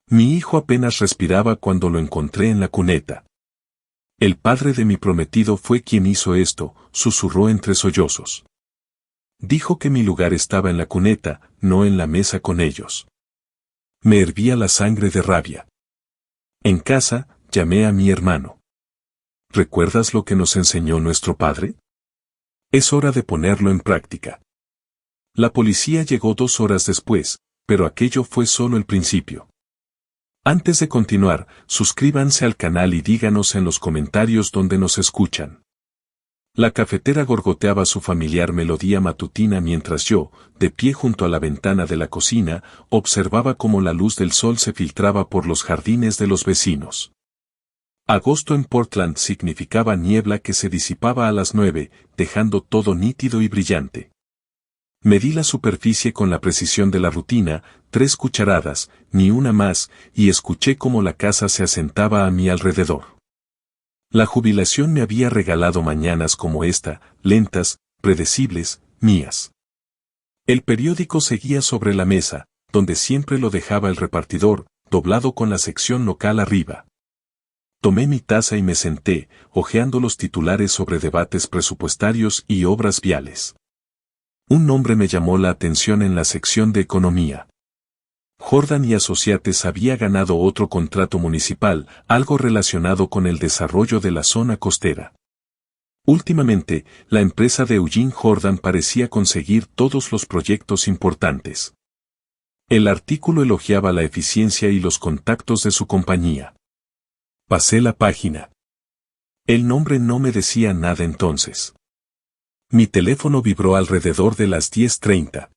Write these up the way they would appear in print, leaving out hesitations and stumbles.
Mi hijo apenas respiraba cuando lo encontré en la cuneta. El padre de mi prometido fue quien hizo esto, susurró entre sollozos. Dijo que mi lugar estaba en la cuneta, no en la mesa con ellos. Me hervía la sangre de rabia. En casa, llamé a mi hermano. ¿Recuerdas lo que nos enseñó nuestro padre? Es hora de ponerlo en práctica. La policía llegó 2 horas después, pero aquello fue solo el principio. Antes de continuar, suscríbanse al canal y díganos en los comentarios dónde nos escuchan. La cafetera gorgoteaba su familiar melodía matutina mientras yo, de pie junto a la ventana de la cocina, observaba cómo la luz del sol se filtraba por los jardines de los vecinos. Agosto en Portland significaba niebla que se disipaba a las 9, dejando todo nítido y brillante. Medí la superficie con la precisión de la rutina, 3 cucharadas, ni una más, y escuché cómo la casa se asentaba a mi alrededor. La jubilación me había regalado mañanas como esta, lentas, predecibles, mías. El periódico seguía sobre la mesa, donde siempre lo dejaba el repartidor, doblado con la sección local arriba. Tomé mi taza y me senté, hojeando los titulares sobre debates presupuestarios y obras viales. Un nombre me llamó la atención en la sección de economía. Jordan y Associates había ganado otro contrato municipal, algo relacionado con el desarrollo de la zona costera. Últimamente, la empresa de Eugene Jordan parecía conseguir todos los proyectos importantes. El artículo elogiaba la eficiencia y los contactos de su compañía. Pasé la página. El nombre no me decía nada entonces. Mi teléfono vibró alrededor de las 10:30.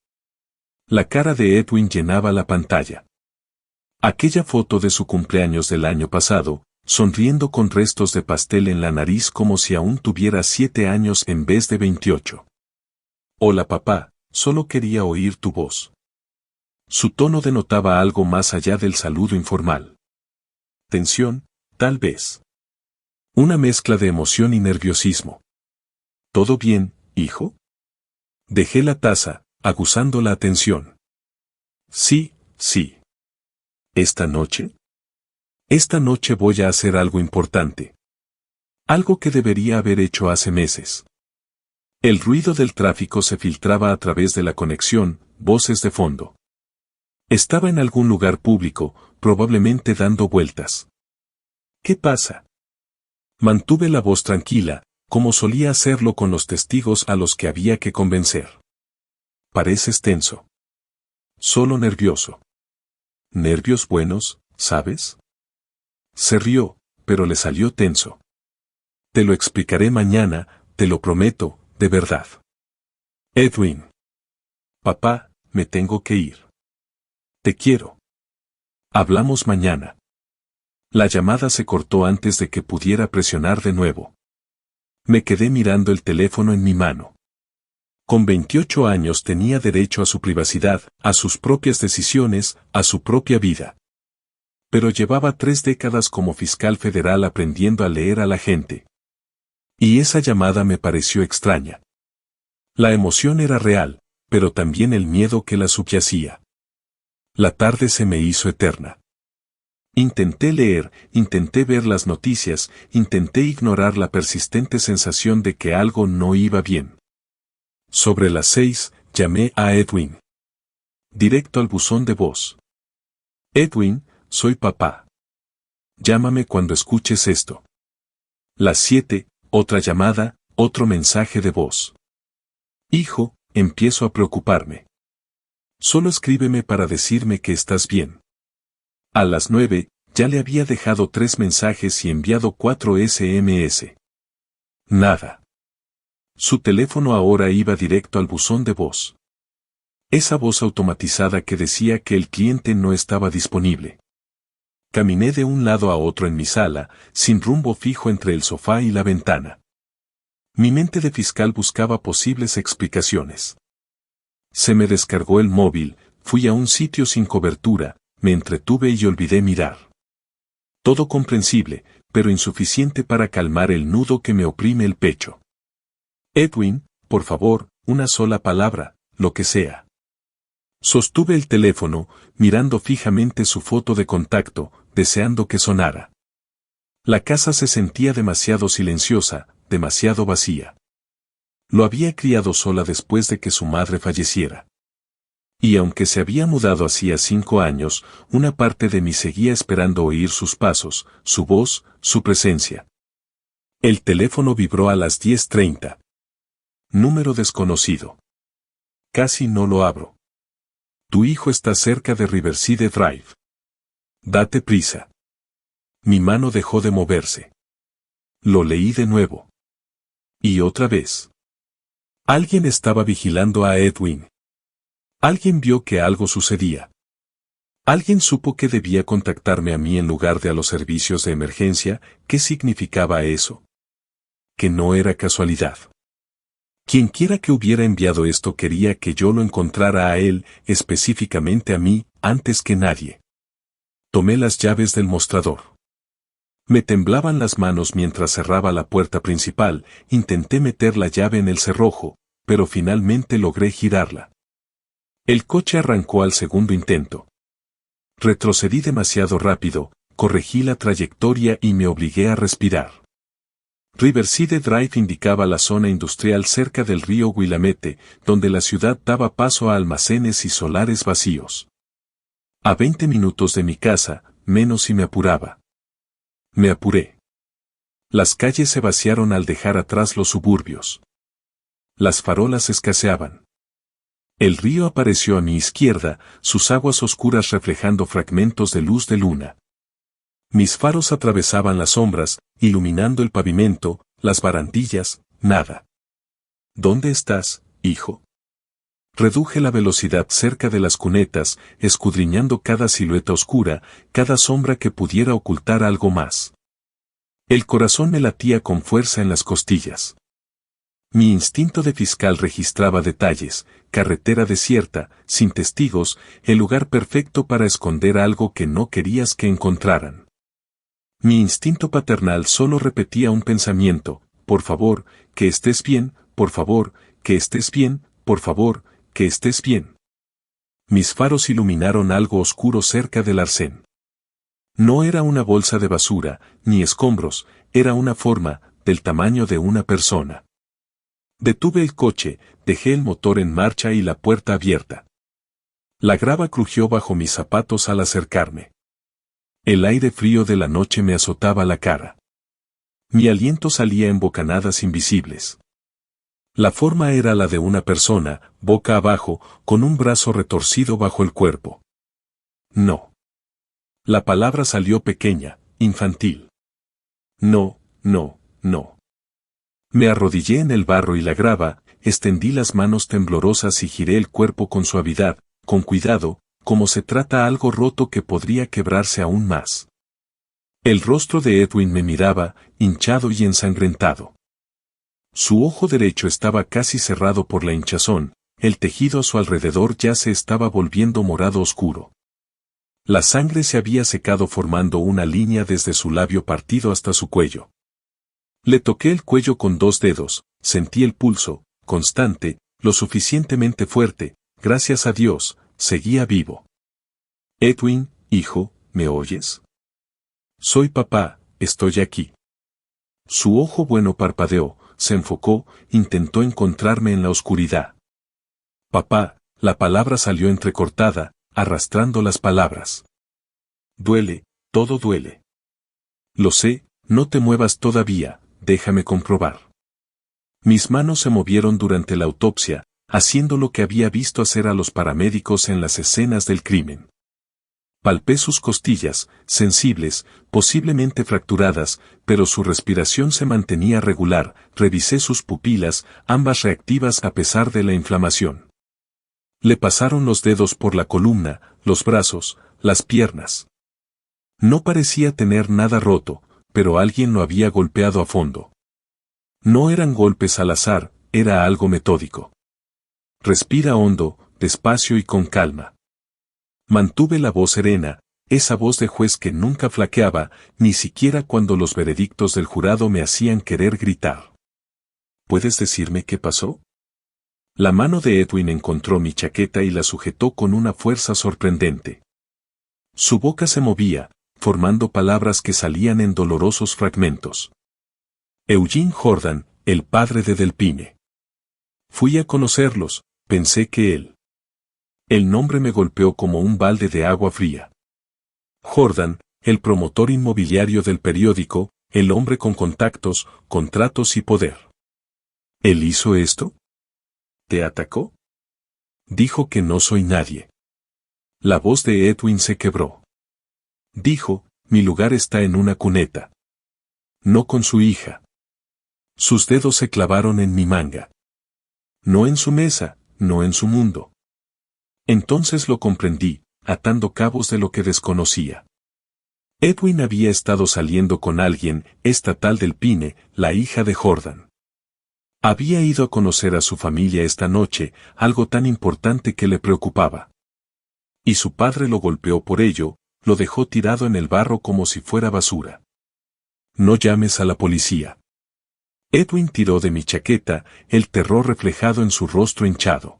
La cara de Edwin llenaba la pantalla. Aquella foto de su cumpleaños del año pasado, sonriendo con restos de pastel en la nariz como si aún tuviera 7 años en vez de 28. Hola papá, solo quería oír tu voz. Su tono denotaba algo más allá del saludo informal. Tensión, tal vez. Una mezcla de emoción y nerviosismo. ¿Todo bien, hijo? Dejé la taza, aguzando la atención. Sí, sí. ¿Esta noche? Esta noche voy a hacer algo importante. Algo que debería haber hecho hace meses. El ruido del tráfico se filtraba a través de la conexión, voces de fondo. Estaba en algún lugar público, probablemente dando vueltas. ¿Qué pasa? Mantuve la voz tranquila, como solía hacerlo con los testigos a los que había que convencer. Pareces tenso. Solo nervioso. Nervios buenos, ¿sabes? Se rió, pero le salió tenso. Te lo explicaré mañana, te lo prometo, de verdad. Edwin. Papá, me tengo que ir. Te quiero. Hablamos mañana. La llamada se cortó antes de que pudiera presionar de nuevo. Me quedé mirando el teléfono en mi mano. Con 28 años tenía derecho a su privacidad, a sus propias decisiones, a su propia vida. Pero llevaba 3 décadas como fiscal federal aprendiendo a leer a la gente. Y esa llamada me pareció extraña. La emoción era real, pero también el miedo que la subyacía. La tarde se me hizo eterna. Intenté leer, intenté ver las noticias, intenté ignorar la persistente sensación de que algo no iba bien. Sobre las 6, llamé a Edwin. Directo al buzón de voz. Edwin, soy papá. Llámame cuando escuches esto. Las 7, otra llamada, otro mensaje de voz. Hijo, empiezo a preocuparme. Solo escríbeme para decirme que estás bien. A las 9, ya le había dejado 3 mensajes y enviado 4 SMS. Nada. Su teléfono ahora iba directo al buzón de voz. Esa voz automatizada que decía que el cliente no estaba disponible. Caminé de un lado a otro en mi sala, sin rumbo fijo entre el sofá y la ventana. Mi mente de fiscal buscaba posibles explicaciones. Se me descargó el móvil, fui a un sitio sin cobertura, me entretuve y olvidé mirar. Todo comprensible, pero insuficiente para calmar el nudo que me oprime el pecho. Edwin, por favor, una sola palabra, lo que sea. Sostuve el teléfono, mirando fijamente su foto de contacto, deseando que sonara. La casa se sentía demasiado silenciosa, demasiado vacía. Lo había criado sola después de que su madre falleciera. Y aunque se había mudado hacía 5 años, una parte de mí seguía esperando oír sus pasos, su voz, su presencia. El teléfono vibró a las 10:30. Número desconocido. Casi no lo abro. Tu hijo está cerca de Riverside Drive. Date prisa. Mi mano dejó de moverse. Lo leí de nuevo. Y otra vez. Alguien estaba vigilando a Edwin. Alguien vio que algo sucedía. Alguien supo que debía contactarme a mí en lugar de a los servicios de emergencia. ¿Qué significaba eso? Que no era casualidad. Quienquiera que hubiera enviado esto quería que yo lo encontrara a él, específicamente a mí, antes que nadie. Tomé las llaves del mostrador. Me temblaban las manos mientras cerraba la puerta principal, intenté meter la llave en el cerrojo, pero finalmente logré girarla. El coche arrancó al segundo intento. Retrocedí demasiado rápido, corregí la trayectoria y me obligué a respirar. Riverside Drive indicaba la zona industrial cerca del río Willamette, donde la ciudad daba paso a almacenes y solares vacíos. A 20 minutos de mi casa, menos si me apuraba. Me apuré. Las calles se vaciaron al dejar atrás los suburbios. Las farolas escaseaban. El río apareció a mi izquierda, sus aguas oscuras reflejando fragmentos de luz de luna. Mis faros atravesaban las sombras, iluminando el pavimento, las barandillas, nada. ¿Dónde estás, hijo? Reduje la velocidad cerca de las cunetas, escudriñando cada silueta oscura, cada sombra que pudiera ocultar algo más. El corazón me latía con fuerza en las costillas. Mi instinto de fiscal registraba detalles, carretera desierta, sin testigos, el lugar perfecto para esconder algo que no querías que encontraran. Mi instinto paternal solo repetía un pensamiento: por favor, que estés bien, por favor, que estés bien, por favor, que estés bien. Mis faros iluminaron algo oscuro cerca del arcén. No era una bolsa de basura, ni escombros, era una forma, del tamaño de una persona. Detuve el coche, dejé el motor en marcha y la puerta abierta. La grava crujió bajo mis zapatos al acercarme. El aire frío de la noche me azotaba la cara. Mi aliento salía en bocanadas invisibles. La forma era la de una persona, boca abajo, con un brazo retorcido bajo el cuerpo. No. La palabra salió pequeña, infantil. No, no, no. Me arrodillé en el barro y la grava, extendí las manos temblorosas y giré el cuerpo con suavidad, con cuidado, como se trata algo roto que podría quebrarse aún más. El rostro de Edwin me miraba, hinchado y ensangrentado. Su ojo derecho estaba casi cerrado por la hinchazón, el tejido a su alrededor ya se estaba volviendo morado oscuro. La sangre se había secado formando una línea desde su labio partido hasta su cuello. Le toqué el cuello con 2 dedos, sentí el pulso, constante, lo suficientemente fuerte, gracias a Dios, seguía vivo. Edwin, hijo, ¿me oyes? Soy papá, estoy aquí. Su ojo bueno parpadeó, se enfocó, intentó encontrarme en la oscuridad. Papá, la palabra salió entrecortada, arrastrando las palabras. Duele, todo duele. Lo sé, no te muevas todavía, déjame comprobar. Mis manos se movieron durante la autopsia, haciendo lo que había visto hacer a los paramédicos en las escenas del crimen. Palpé sus costillas, sensibles, posiblemente fracturadas, pero su respiración se mantenía regular, revisé sus pupilas, ambas reactivas a pesar de la inflamación. Le pasaron los dedos por la columna, los brazos, las piernas. No parecía tener nada roto, pero alguien lo había golpeado a fondo. No eran golpes al azar, era algo metódico. Respira hondo, despacio y con calma. Mantuve la voz serena, esa voz de juez que nunca flaqueaba, ni siquiera cuando los veredictos del jurado me hacían querer gritar. ¿Puedes decirme qué pasó? La mano de Edwin encontró mi chaqueta y la sujetó con una fuerza sorprendente. Su boca se movía, formando palabras que salían en dolorosos fragmentos. Eugene Jordan, el padre de Delphine. Fui a conocerlos, pensé que él. El nombre me golpeó como un balde de agua fría. Jordan, el promotor inmobiliario del periódico, el hombre con contactos, contratos y poder. ¿Él hizo esto? ¿Te atacó? Dijo que no soy nadie. La voz de Edwin se quebró. Dijo, mi lugar está en una cuneta. No con su hija. Sus dedos se clavaron en mi manga. No en su mesa, no en su mundo. Entonces lo comprendí, atando cabos de lo que desconocía. Edwin había estado saliendo con alguien, esta tal Delphine, la hija de Jordan. Había ido a conocer a su familia esta noche, algo tan importante que le preocupaba. Y su padre lo golpeó por ello, lo dejó tirado en el barro como si fuera basura. No llames a la policía. Edwin tiró de mi chaqueta, el terror reflejado en su rostro hinchado.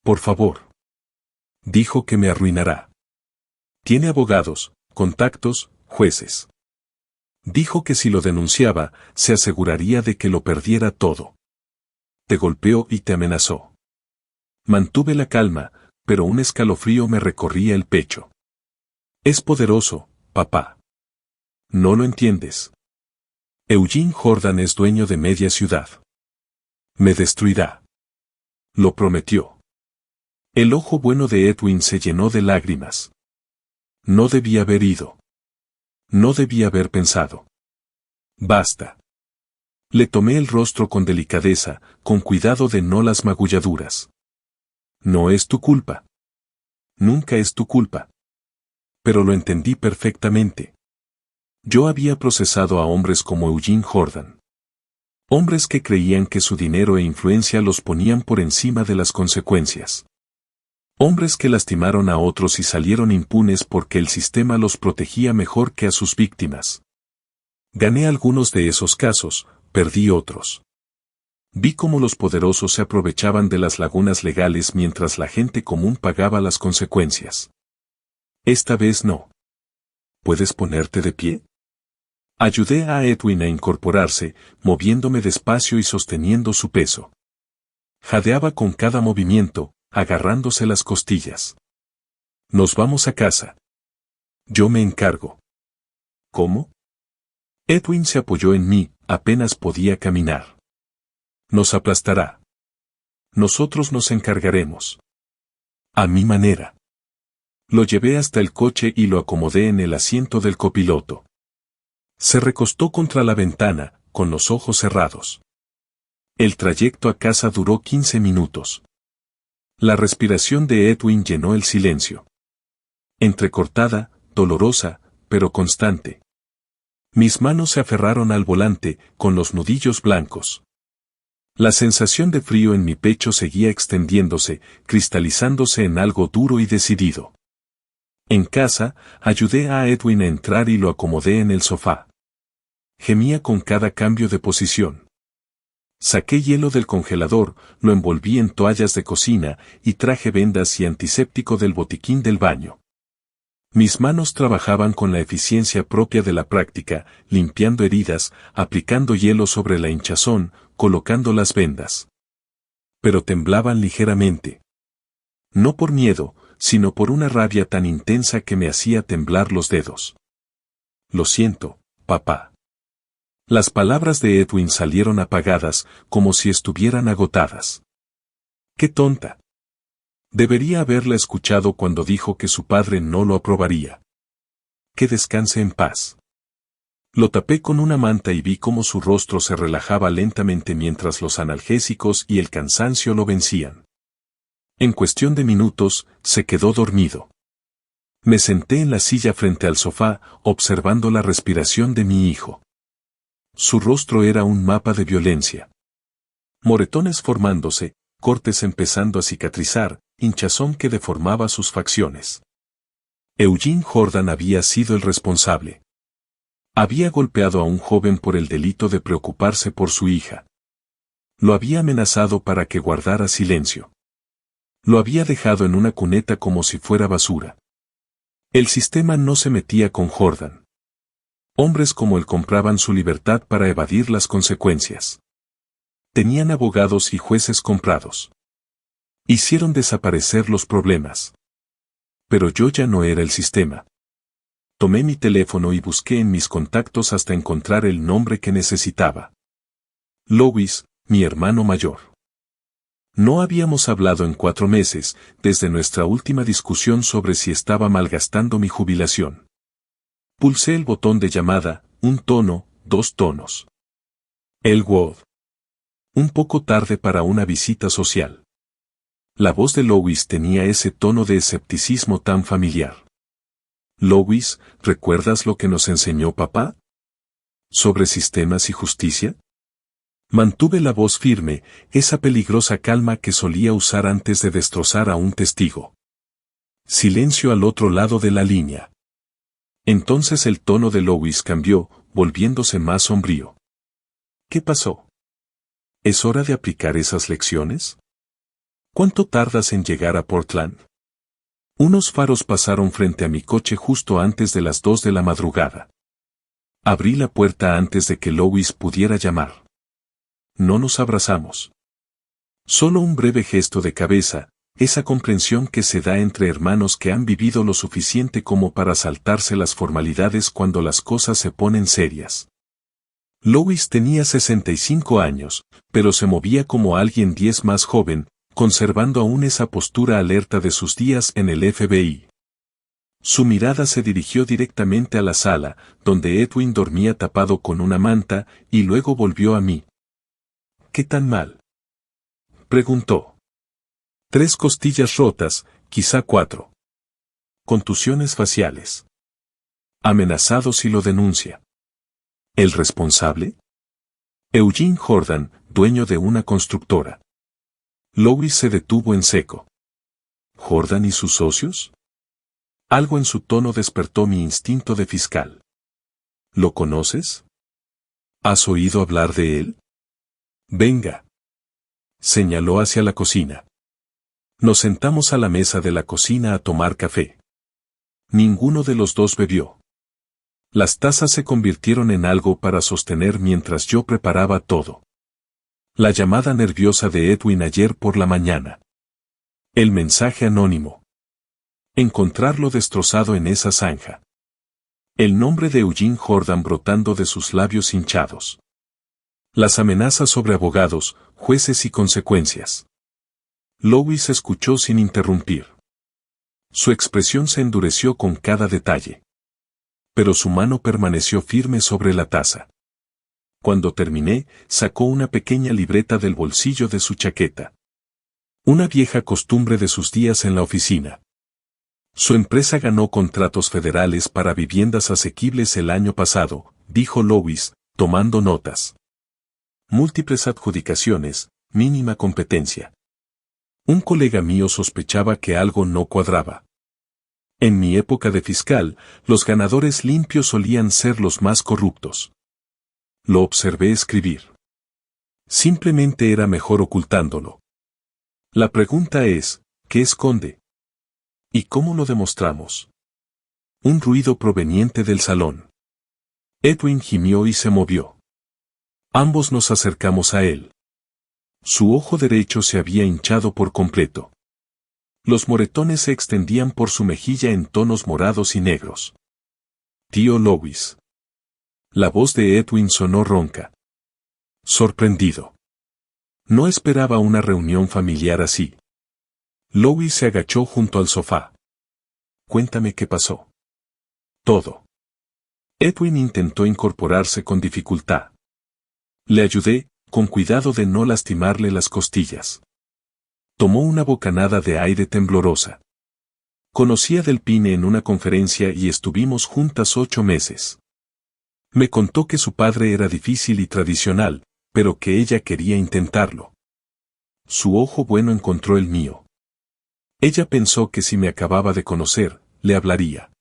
Por favor. Dijo que me arruinará. Tiene abogados, contactos, jueces. Dijo que si lo denunciaba, se aseguraría de que lo perdiera todo. Te golpeó y te amenazó. Mantuve la calma, pero un escalofrío me recorría el pecho. Es poderoso, papá. No lo entiendes. Eugene Jordan es dueño de media ciudad. Me destruirá. Lo prometió. El ojo bueno de Edwin se llenó de lágrimas. No debía haber ido. No debía haber pensado. Basta. Le tomé el rostro con delicadeza, con cuidado de no las magulladuras. No es tu culpa. Nunca es tu culpa. Pero lo entendí perfectamente. Yo había procesado a hombres como Eugene Jordan. Hombres que creían que su dinero e influencia los ponían por encima de las consecuencias. Hombres que lastimaron a otros y salieron impunes porque el sistema los protegía mejor que a sus víctimas. Gané algunos de esos casos, perdí otros. Vi cómo los poderosos se aprovechaban de las lagunas legales mientras la gente común pagaba las consecuencias. Esta vez no. ¿Puedes ponerte de pie? Ayudé a Edwin a incorporarse, moviéndome despacio y sosteniendo su peso. Jadeaba con cada movimiento, agarrándose las costillas. Nos vamos a casa. Yo me encargo. ¿Cómo? Edwin se apoyó en mí, apenas podía caminar. Nos aplastará. Nosotros nos encargaremos. A mi manera. Lo llevé hasta el coche y lo acomodé en el asiento del copiloto. Se recostó contra la ventana, con los ojos cerrados. El trayecto a casa duró 15 minutos. La respiración de Edwin llenó el silencio. Entrecortada, dolorosa, pero constante. Mis manos se aferraron al volante, con los nudillos blancos. La sensación de frío en mi pecho seguía extendiéndose, cristalizándose en algo duro y decidido. En casa, ayudé a Edwin a entrar y lo acomodé en el sofá. Gemía con cada cambio de posición. Saqué hielo del congelador, lo envolví en toallas de cocina y traje vendas y antiséptico del botiquín del baño. Mis manos trabajaban con la eficiencia propia de la práctica, limpiando heridas, aplicando hielo sobre la hinchazón, colocando las vendas. Pero temblaban ligeramente. No por miedo, sino por una rabia tan intensa que me hacía temblar los dedos. Lo siento, papá. Las palabras de Edwin salieron apagadas, como si estuvieran agotadas. ¡Qué tonta! Debería haberla escuchado cuando dijo que su padre no lo aprobaría. Que descanse en paz. Lo tapé con una manta y vi cómo su rostro se relajaba lentamente mientras los analgésicos y el cansancio lo vencían. En cuestión de minutos, se quedó dormido. Me senté en la silla frente al sofá, observando la respiración de mi hijo. Su rostro era un mapa de violencia. Moretones formándose, cortes empezando a cicatrizar, hinchazón que deformaba sus facciones. Eugene Jordan había sido el responsable. Había golpeado a un joven por el delito de preocuparse por su hija. Lo había amenazado para que guardara silencio. Lo había dejado en una cuneta como si fuera basura. El sistema no se metía con Jordan. Hombres como él compraban su libertad para evadir las consecuencias. Tenían abogados y jueces comprados. Hicieron desaparecer los problemas. Pero yo ya no era el sistema. Tomé mi teléfono y busqué en mis contactos hasta encontrar el nombre que necesitaba. Louis, mi hermano mayor. No habíamos hablado en 4 meses, desde nuestra última discusión sobre si estaba malgastando mi jubilación. Pulsé el botón de llamada, 1 tono, 2 tonos. Elwood. Un poco tarde para una visita social. La voz de Louis tenía ese tono de escepticismo tan familiar. Louis, ¿recuerdas lo que nos enseñó papá? ¿Sobre sistemas y justicia? Mantuve la voz firme, esa peligrosa calma que solía usar antes de destrozar a un testigo. Silencio al otro lado de la línea. Entonces el tono de Louis cambió, volviéndose más sombrío. ¿Qué pasó? ¿Es hora de aplicar esas lecciones? ¿Cuánto tardas en llegar a Portland? Unos faros pasaron frente a mi coche justo antes de las 2 de la madrugada. Abrí la puerta antes de que Louis pudiera llamar. No nos abrazamos. Solo un breve gesto de cabeza, esa comprensión que se da entre hermanos que han vivido lo suficiente como para saltarse las formalidades cuando las cosas se ponen serias. Louis tenía 65 años, pero se movía como alguien 10 más joven, conservando aún esa postura alerta de sus días en el FBI. Su mirada se dirigió directamente a la sala, donde Edwin dormía tapado con una manta, y luego volvió a mí. ¿Qué tan mal?, preguntó. 3 costillas rotas, quizá 4. Contusiones faciales. Amenazado si lo denuncia. ¿El responsable? Eugene Jordan, dueño de una constructora. Louis se detuvo en seco. ¿Jordan y sus socios? Algo en su tono despertó mi instinto de fiscal. ¿Lo conoces? ¿Has oído hablar de él? Venga. Señaló hacia la cocina. Nos sentamos a la mesa de la cocina a tomar café. Ninguno de los dos bebió. Las tazas se convirtieron en algo para sostener mientras yo preparaba todo. La llamada nerviosa de Edwin ayer por la mañana. El mensaje anónimo. Encontrarlo destrozado en esa zanja. El nombre de Eugene Jordan brotando de sus labios hinchados. Las amenazas sobre abogados, jueces y consecuencias. Louis escuchó sin interrumpir. Su expresión se endureció con cada detalle. Pero su mano permaneció firme sobre la taza. Cuando terminé, sacó una pequeña libreta del bolsillo de su chaqueta. Una vieja costumbre de sus días en la oficina. Su empresa ganó contratos federales para viviendas asequibles el año pasado, dijo Louis, tomando notas. Múltiples adjudicaciones, mínima competencia. Un colega mío sospechaba que algo no cuadraba. En mi época de fiscal, los ganadores limpios solían ser los más corruptos. Lo observé escribir. Simplemente era mejor ocultándolo. La pregunta es, ¿qué esconde? ¿Y cómo lo demostramos? Un ruido proveniente del salón. Edwin gimió y se movió. Ambos nos acercamos a él. Su ojo derecho se había hinchado por completo. Los moretones se extendían por su mejilla en tonos morados y negros. Tío Louis. La voz de Edwin sonó ronca. Sorprendido. No esperaba una reunión familiar así. Louis se agachó junto al sofá. Cuéntame qué pasó. Todo. Edwin intentó incorporarse con dificultad. Le ayudé, con cuidado de no lastimarle las costillas. Tomó una bocanada de aire temblorosa. Conocí a Delpine en una conferencia y estuvimos juntas 8 meses. Me contó que su padre era difícil y tradicional, pero que ella quería intentarlo. Su ojo bueno encontró el mío. Ella pensó que si me acababa de conocer, le hablaría.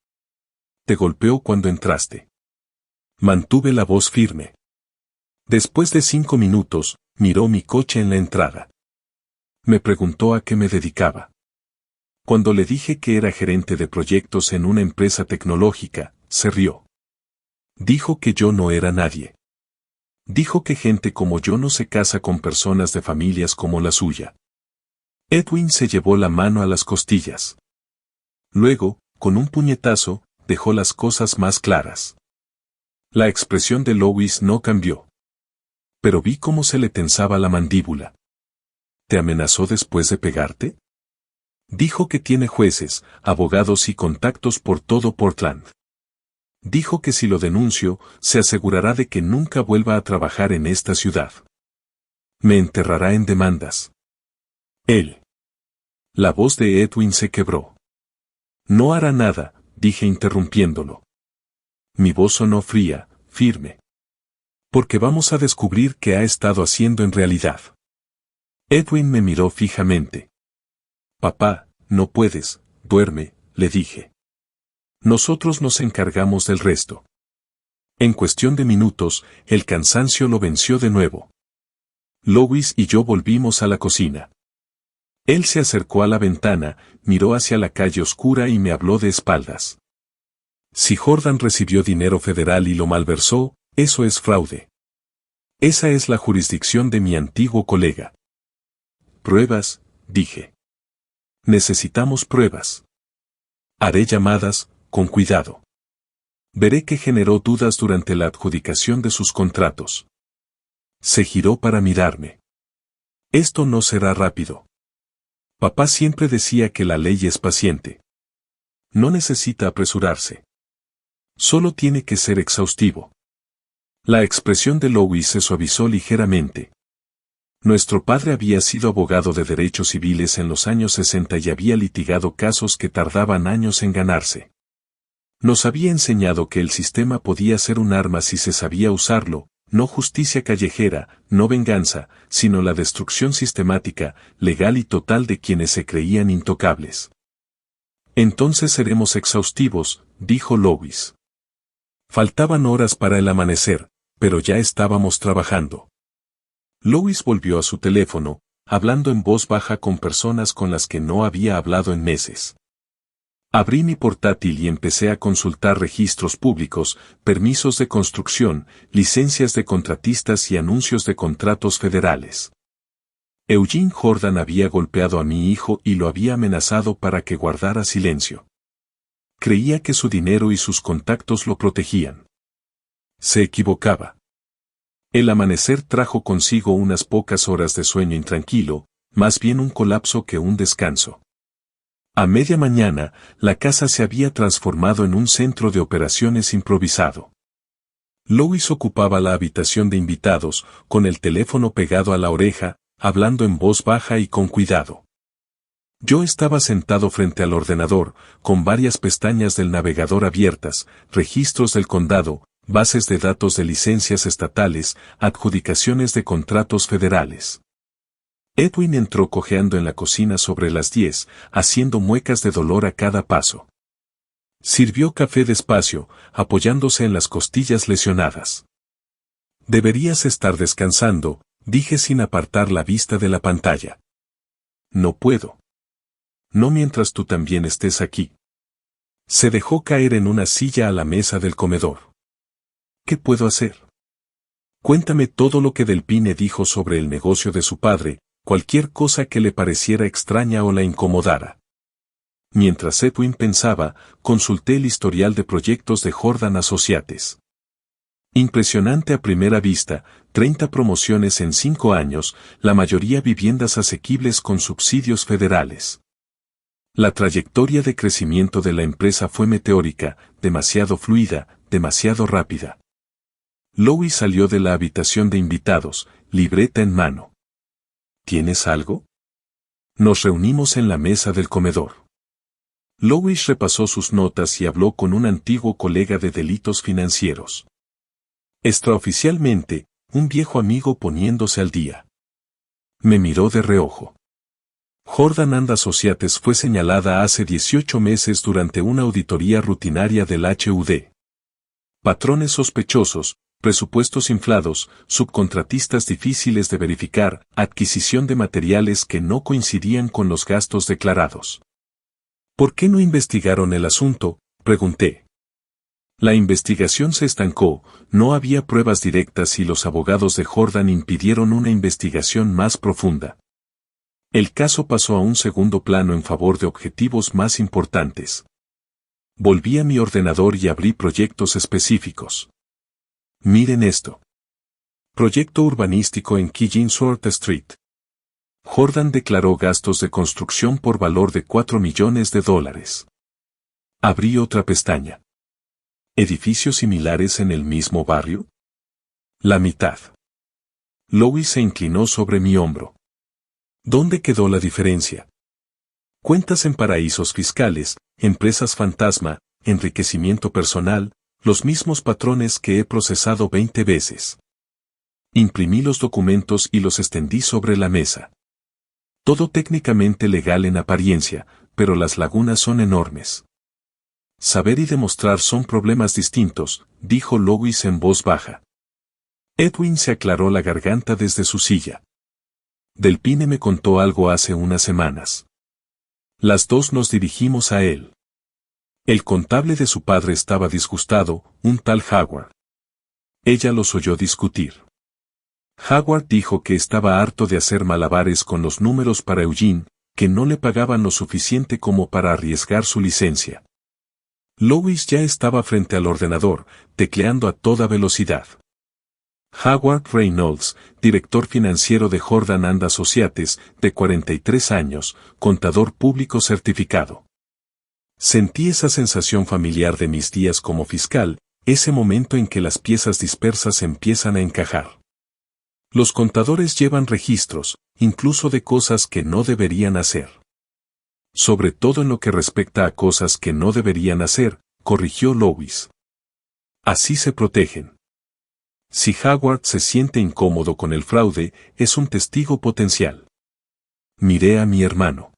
Te golpeó cuando entraste. Mantuve la voz firme. Después de 5 minutos, miró mi coche en la entrada. Me preguntó a qué me dedicaba. Cuando le dije que era gerente de proyectos en una empresa tecnológica, se rió. Dijo que yo no era nadie. Dijo que gente como yo no se casa con personas de familias como la suya. Edwin se llevó la mano a las costillas. Luego, con un puñetazo, dejó las cosas más claras. La expresión de Lois no cambió. Pero vi cómo se le tensaba la mandíbula. ¿Te amenazó después de pegarte? Dijo que tiene jueces, abogados y contactos por todo Portland. Dijo que si lo denuncio, se asegurará de que nunca vuelva a trabajar en esta ciudad. Me enterrará en demandas. Él. La voz de Edwin se quebró. No hará nada, dije interrumpiéndolo. Mi voz sonó fría, firme. Porque vamos a descubrir qué ha estado haciendo en realidad. Edwin me miró fijamente. Papá, no puedes, duerme, le dije. Nosotros nos encargamos del resto. En cuestión de minutos, el cansancio lo venció de nuevo. Lois y yo volvimos a la cocina. Él se acercó a la ventana, miró hacia la calle oscura y me habló de espaldas. Si Jordan recibió dinero federal y lo malversó, eso es fraude. Esa es la jurisdicción de mi antiguo colega. Pruebas, dije. Necesitamos pruebas. Haré llamadas, con cuidado. Veré que generó dudas durante la adjudicación de sus contratos. Se giró para mirarme. Esto no será rápido. Papá siempre decía que la ley es paciente. No necesita apresurarse. Solo tiene que ser exhaustivo. La expresión de Lois se suavizó ligeramente. Nuestro padre había sido abogado de derechos civiles en los años 60 y había litigado casos que tardaban años en ganarse. Nos había enseñado que el sistema podía ser un arma si se sabía usarlo, no justicia callejera, no venganza, sino la destrucción sistemática, legal y total de quienes se creían intocables. Entonces seremos exhaustivos, dijo Lois. Faltaban horas para el amanecer, pero ya estábamos trabajando. Lois volvió a su teléfono, hablando en voz baja con personas con las que no había hablado en meses. Abrí mi portátil y empecé a consultar registros públicos, permisos de construcción, licencias de contratistas y anuncios de contratos federales. Eugene Jordan había golpeado a mi hijo y lo había amenazado para que guardara silencio. Creía que su dinero y sus contactos lo protegían. Se equivocaba. El amanecer trajo consigo unas pocas horas de sueño intranquilo, más bien un colapso que un descanso. A media mañana, la casa se había transformado en un centro de operaciones improvisado. Lois ocupaba la habitación de invitados, con el teléfono pegado a la oreja, hablando en voz baja y con cuidado. Yo estaba sentado frente al ordenador, con varias pestañas del navegador abiertas, registros del condado, bases de datos de licencias estatales, adjudicaciones de contratos federales. Edwin entró cojeando en la cocina sobre las 10, haciendo muecas de dolor a cada paso. Sirvió café despacio, apoyándose en las costillas lesionadas. Deberías estar descansando, dije sin apartar la vista de la pantalla. No puedo. No mientras tú también estés aquí. Se dejó caer en una silla a la mesa del comedor. ¿Qué puedo hacer? Cuéntame todo lo que Delpine dijo sobre el negocio de su padre, cualquier cosa que le pareciera extraña o la incomodara. Mientras Edwin pensaba, consulté el historial de proyectos de Jordan Associates. Impresionante a primera vista, 30 promociones en 5 años, la mayoría viviendas asequibles con subsidios federales. La trayectoria de crecimiento de la empresa fue meteórica, demasiado fluida, demasiado rápida. Lois salió de la habitación de invitados, libreta en mano. ¿Tienes algo? Nos reunimos en la mesa del comedor. Lois repasó sus notas y habló con un antiguo colega de delitos financieros. Extraoficialmente, un viejo amigo poniéndose al día. Me miró de reojo. Jordan and Associates fue señalada hace 18 meses durante una auditoría rutinaria del HUD. Patrones sospechosos, presupuestos inflados, subcontratistas difíciles de verificar, adquisición de materiales que no coincidían con los gastos declarados. ¿Por qué no investigaron el asunto?, pregunté. La investigación se estancó, no había pruebas directas y los abogados de Jordan impidieron una investigación más profunda. El caso pasó a un segundo plano en favor de objetivos más importantes. Volví a mi ordenador y abrí proyectos específicos. Miren esto. Proyecto urbanístico en Killingsworth Street. Jordan declaró gastos de construcción por valor de $4 millones. Abrí otra pestaña. ¿Edificios similares en el mismo barrio? La mitad. Louis se inclinó sobre mi hombro. ¿Dónde quedó la diferencia? Cuentas en paraísos fiscales, empresas fantasma, enriquecimiento personal, los mismos patrones que he procesado 20 veces. Imprimí los documentos y los extendí sobre la mesa. Todo técnicamente legal en apariencia, pero las lagunas son enormes. Saber y demostrar son problemas distintos, dijo Louis en voz baja. Edwin se aclaró la garganta desde su silla. Delpine me contó algo hace unas semanas. Las dos nos dirigimos a él. El contable de su padre estaba disgustado, un tal Howard. Ella los oyó discutir. Howard dijo que estaba harto de hacer malabares con los números para Eugene, que no le pagaban lo suficiente como para arriesgar su licencia. Louis ya estaba frente al ordenador, tecleando a toda velocidad. Howard Reynolds, director financiero de Jordan & Associates, de 43 años, contador público certificado. Sentí esa sensación familiar de mis días como fiscal, ese momento en que las piezas dispersas empiezan a encajar. Los contadores llevan registros, incluso de cosas que no deberían hacer. Sobre todo en lo que respecta a cosas que no deberían hacer, corrigió Louis. Así se protegen. Si Howard se siente incómodo con el fraude, es un testigo potencial. Miré a mi hermano.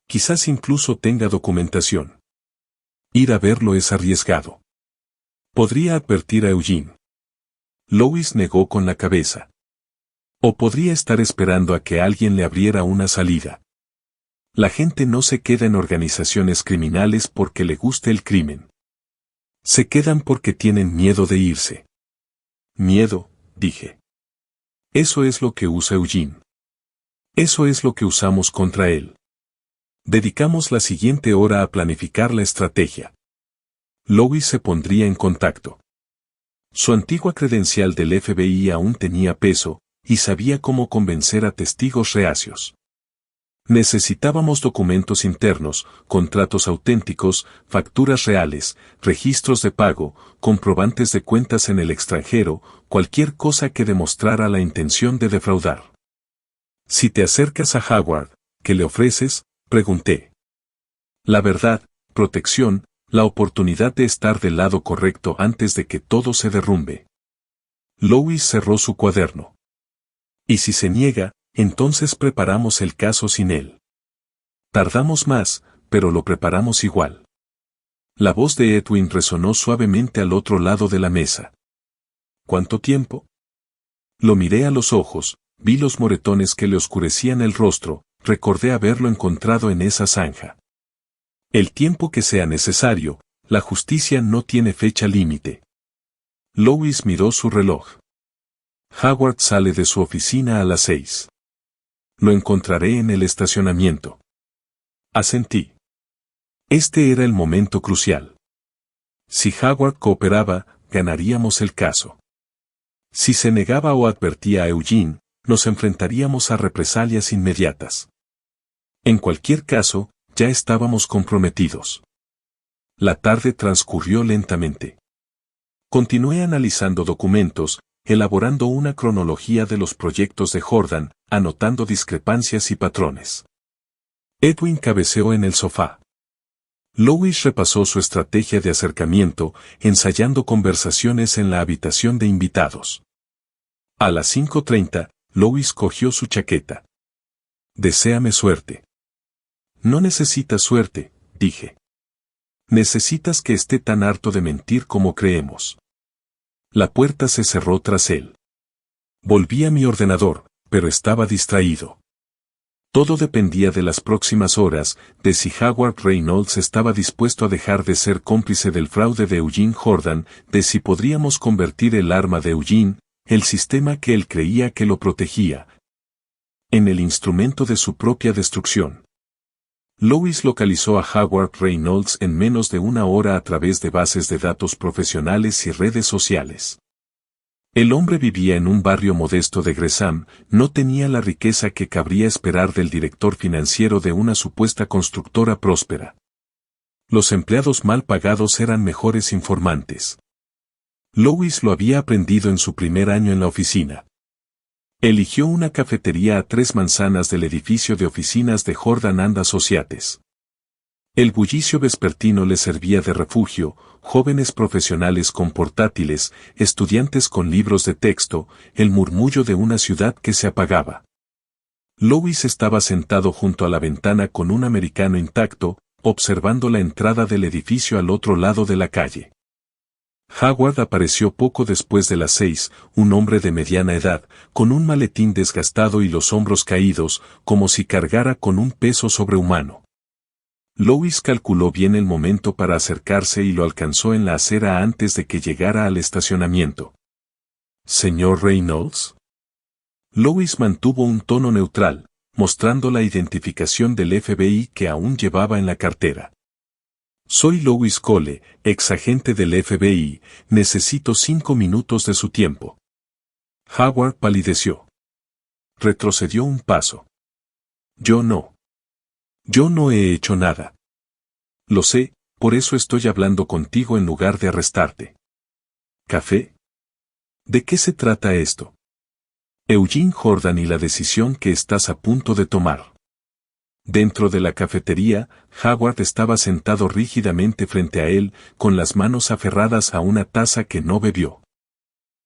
Quizás incluso tenga documentación. Ir a verlo es arriesgado. Podría advertir a Eugene. Louis negó con la cabeza. O podría estar esperando a que alguien le abriera una salida. La gente no se queda en organizaciones criminales porque le guste el crimen. Se quedan porque tienen miedo de irse. Miedo, dije. Eso es lo que usa Eugene. Eso es lo que usamos contra él. Dedicamos la siguiente hora a planificar la estrategia. Louis se pondría en contacto. Su antigua credencial del FBI aún tenía peso, y sabía cómo convencer a testigos reacios. Necesitábamos documentos internos, contratos auténticos, facturas reales, registros de pago, comprobantes de cuentas en el extranjero, cualquier cosa que demostrara la intención de defraudar. Si te acercas a Howard, ¿qué le ofreces?, pregunté. La verdad, protección, la oportunidad de estar del lado correcto antes de que todo se derrumbe. Louis cerró su cuaderno. Y si se niega, entonces preparamos el caso sin él. Tardamos más, pero lo preparamos igual. La voz de Edwin resonó suavemente al otro lado de la mesa. ¿Cuánto tiempo? Lo miré a los ojos, vi los moretones que le oscurecían el rostro, recordé haberlo encontrado en esa zanja. El tiempo que sea necesario, la justicia no tiene fecha límite. Louis miró su reloj. Howard sale de su oficina a las 6. Lo encontraré en el estacionamiento. Asentí. Este era el momento crucial. Si Howard cooperaba, ganaríamos el caso. Si se negaba o advertía a Eugene, nos enfrentaríamos a represalias inmediatas. En cualquier caso, ya estábamos comprometidos. La tarde transcurrió lentamente. Continué analizando documentos, elaborando una cronología de los proyectos de Jordan, anotando discrepancias y patrones. Edwin cabeceó en el sofá. Louis repasó su estrategia de acercamiento, ensayando conversaciones en la habitación de invitados. A las 5:30, Louis cogió su chaqueta. Deséame suerte. No necesitas suerte, dije. Necesitas que esté tan harto de mentir como creemos. La puerta se cerró tras él. Volví a mi ordenador, pero estaba distraído. Todo dependía de las próximas horas, de si Howard Reynolds estaba dispuesto a dejar de ser cómplice del fraude de Eugene Jordan, de si podríamos convertir el arma de Eugene, el sistema que él creía que lo protegía, en el instrumento de su propia destrucción. Lois localizó a Howard Reynolds en menos de una hora a través de bases de datos profesionales y redes sociales. El hombre vivía en un barrio modesto de Gresham, no tenía la riqueza que cabría esperar del director financiero de una supuesta constructora próspera. Los empleados mal pagados eran mejores informantes. Lois lo había aprendido en su primer año en la oficina. Eligió una cafetería a 3 manzanas del edificio de oficinas de Jordan and Associates. El bullicio vespertino le servía de refugio, jóvenes profesionales con portátiles, estudiantes con libros de texto, el murmullo de una ciudad que se apagaba. Lois estaba sentado junto a la ventana con un americano intacto, observando la entrada del edificio al otro lado de la calle. Howard apareció poco después de las 6, un hombre de mediana edad, con un maletín desgastado y los hombros caídos, como si cargara con un peso sobrehumano. Lois calculó bien el momento para acercarse y lo alcanzó en la acera antes de que llegara al estacionamiento. ¿Señor Reynolds? Lois mantuvo un tono neutral, mostrando la identificación del FBI que aún llevaba en la cartera. Soy Lois Cole, ex agente del FBI, necesito 5 minutos de su tiempo. Howard palideció. Retrocedió un paso. Yo no he hecho nada. Lo sé, por eso estoy hablando contigo en lugar de arrestarte. ¿Café? ¿De qué se trata esto? Eugene Jordan y la decisión que estás a punto de tomar. Dentro de la cafetería, Howard estaba sentado rígidamente frente a él, con las manos aferradas a una taza que no bebió.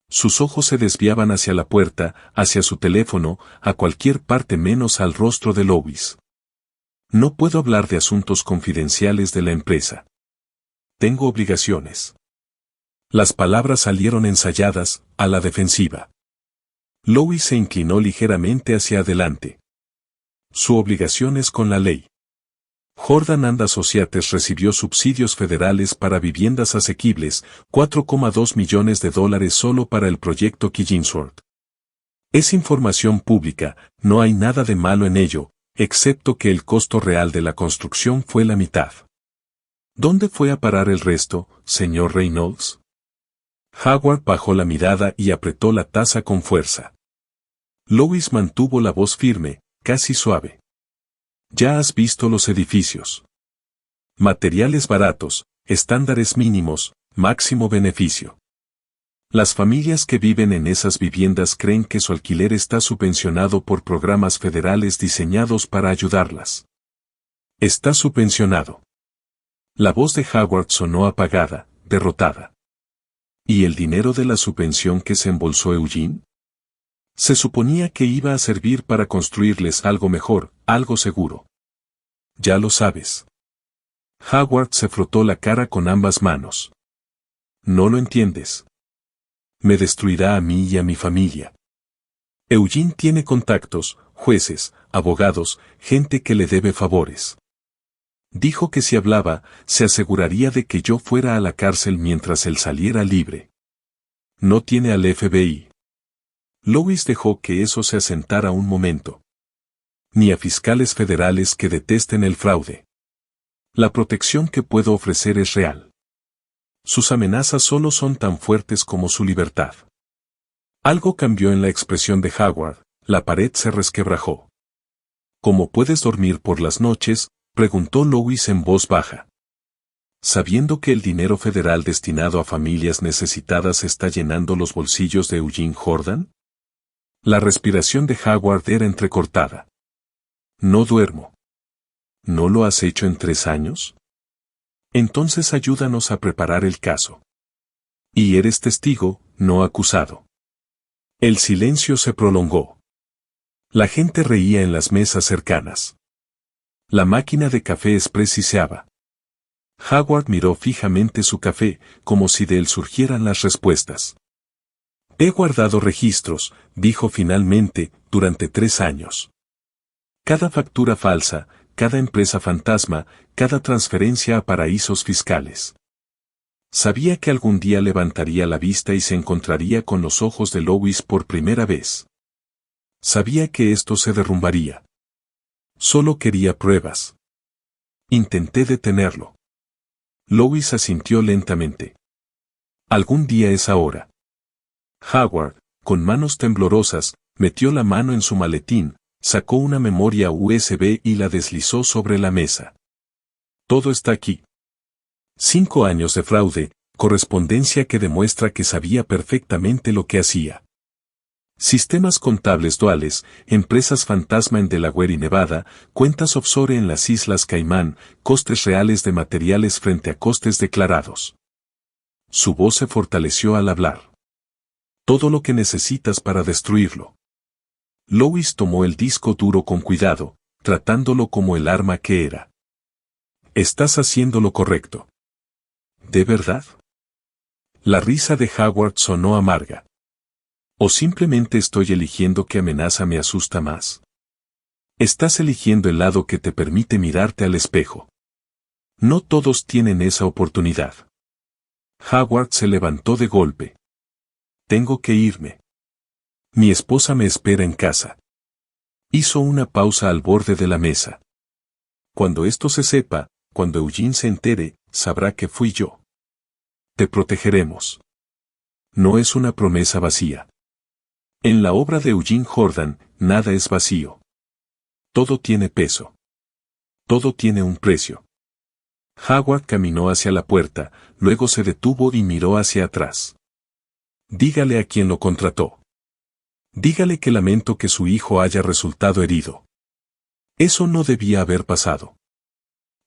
Sus ojos se desviaban hacia la puerta, hacia su teléfono, a cualquier parte menos al rostro de Lois. No puedo hablar de asuntos confidenciales de la empresa. Tengo obligaciones. Las palabras salieron ensayadas, a la defensiva. Lois se inclinó ligeramente hacia adelante. Su obligación es con la ley. Jordan and Associates recibió subsidios federales para viviendas asequibles, $4,2 millones solo para el proyecto Killingsworth. Es información pública, no hay nada de malo en ello, excepto que el costo real de la construcción fue la mitad. ¿Dónde fue a parar el resto, señor Reynolds? Howard bajó la mirada y apretó la taza con fuerza. Lois mantuvo la voz firme, casi suave. Ya has visto los edificios. Materiales baratos, estándares mínimos, máximo beneficio. Las familias que viven en esas viviendas creen que su alquiler está subvencionado por programas federales diseñados para ayudarlas. Está subvencionado. La voz de Howard sonó apagada, derrotada. ¿Y el dinero de la subvención que se embolsó Eugene? Se suponía que iba a servir para construirles algo mejor, algo seguro. Ya lo sabes. Howard se frotó la cara con ambas manos. No lo entiendes. Me destruirá a mí y a mi familia. Eugene tiene contactos, jueces, abogados, gente que le debe favores. Dijo que si hablaba, se aseguraría de que yo fuera a la cárcel mientras él saliera libre. No tiene al FBI. Lois dejó que eso se asentara un momento. Ni a fiscales federales que detesten el fraude. La protección que puedo ofrecer es real. Sus amenazas solo son tan fuertes como su libertad. Algo cambió en la expresión de Howard, la pared se resquebrajó. ¿Cómo puedes dormir por las noches?, preguntó Lois en voz baja. Sabiendo que el dinero federal destinado a familias necesitadas está llenando los bolsillos de Eugene Jordan. La respiración de Howard era entrecortada. No duermo. ¿No lo has hecho en 3 años? Entonces ayúdanos a preparar el caso. Y eres testigo, no acusado. El silencio se prolongó. La gente reía en las mesas cercanas. La máquina de café espresiseaba. Howard miró fijamente su café, como si de él surgieran las respuestas. He guardado registros, dijo finalmente, durante 3 años. Cada factura falsa, cada empresa fantasma, cada transferencia a paraísos fiscales. Sabía que algún día levantaría la vista y se encontraría con los ojos de Lois por primera vez. Sabía que esto se derrumbaría. Solo quería pruebas. Intenté detenerlo. Lois asintió lentamente. Algún día es ahora. Howard, con manos temblorosas, metió la mano en su maletín, sacó una memoria USB y la deslizó sobre la mesa. Todo está aquí. 5 años de fraude, correspondencia que demuestra que sabía perfectamente lo que hacía. Sistemas contables duales, empresas fantasma en Delaware y Nevada, cuentas offshore en las Islas Caimán, costes reales de materiales frente a costes declarados. Su voz se fortaleció al hablar. Todo lo que necesitas para destruirlo. Lois tomó el disco duro con cuidado, tratándolo como el arma que era. Estás haciendo lo correcto. ¿De verdad? La risa de Howard sonó amarga. ¿O simplemente estoy eligiendo qué amenaza me asusta más? Estás eligiendo el lado que te permite mirarte al espejo. No todos tienen esa oportunidad. Howard se levantó de golpe. Tengo que irme. Mi esposa me espera en casa. Hizo una pausa al borde de la mesa. Cuando esto se sepa, cuando Eugene se entere, sabrá que fui yo. Te protegeremos. No es una promesa vacía. En la obra de Eugene Jordan, nada es vacío. Todo tiene peso. Todo tiene un precio. Howard caminó hacia la puerta, luego se detuvo y miró hacia atrás. Dígale a quien lo contrató. Dígale que lamento que su hijo haya resultado herido. Eso no debía haber pasado.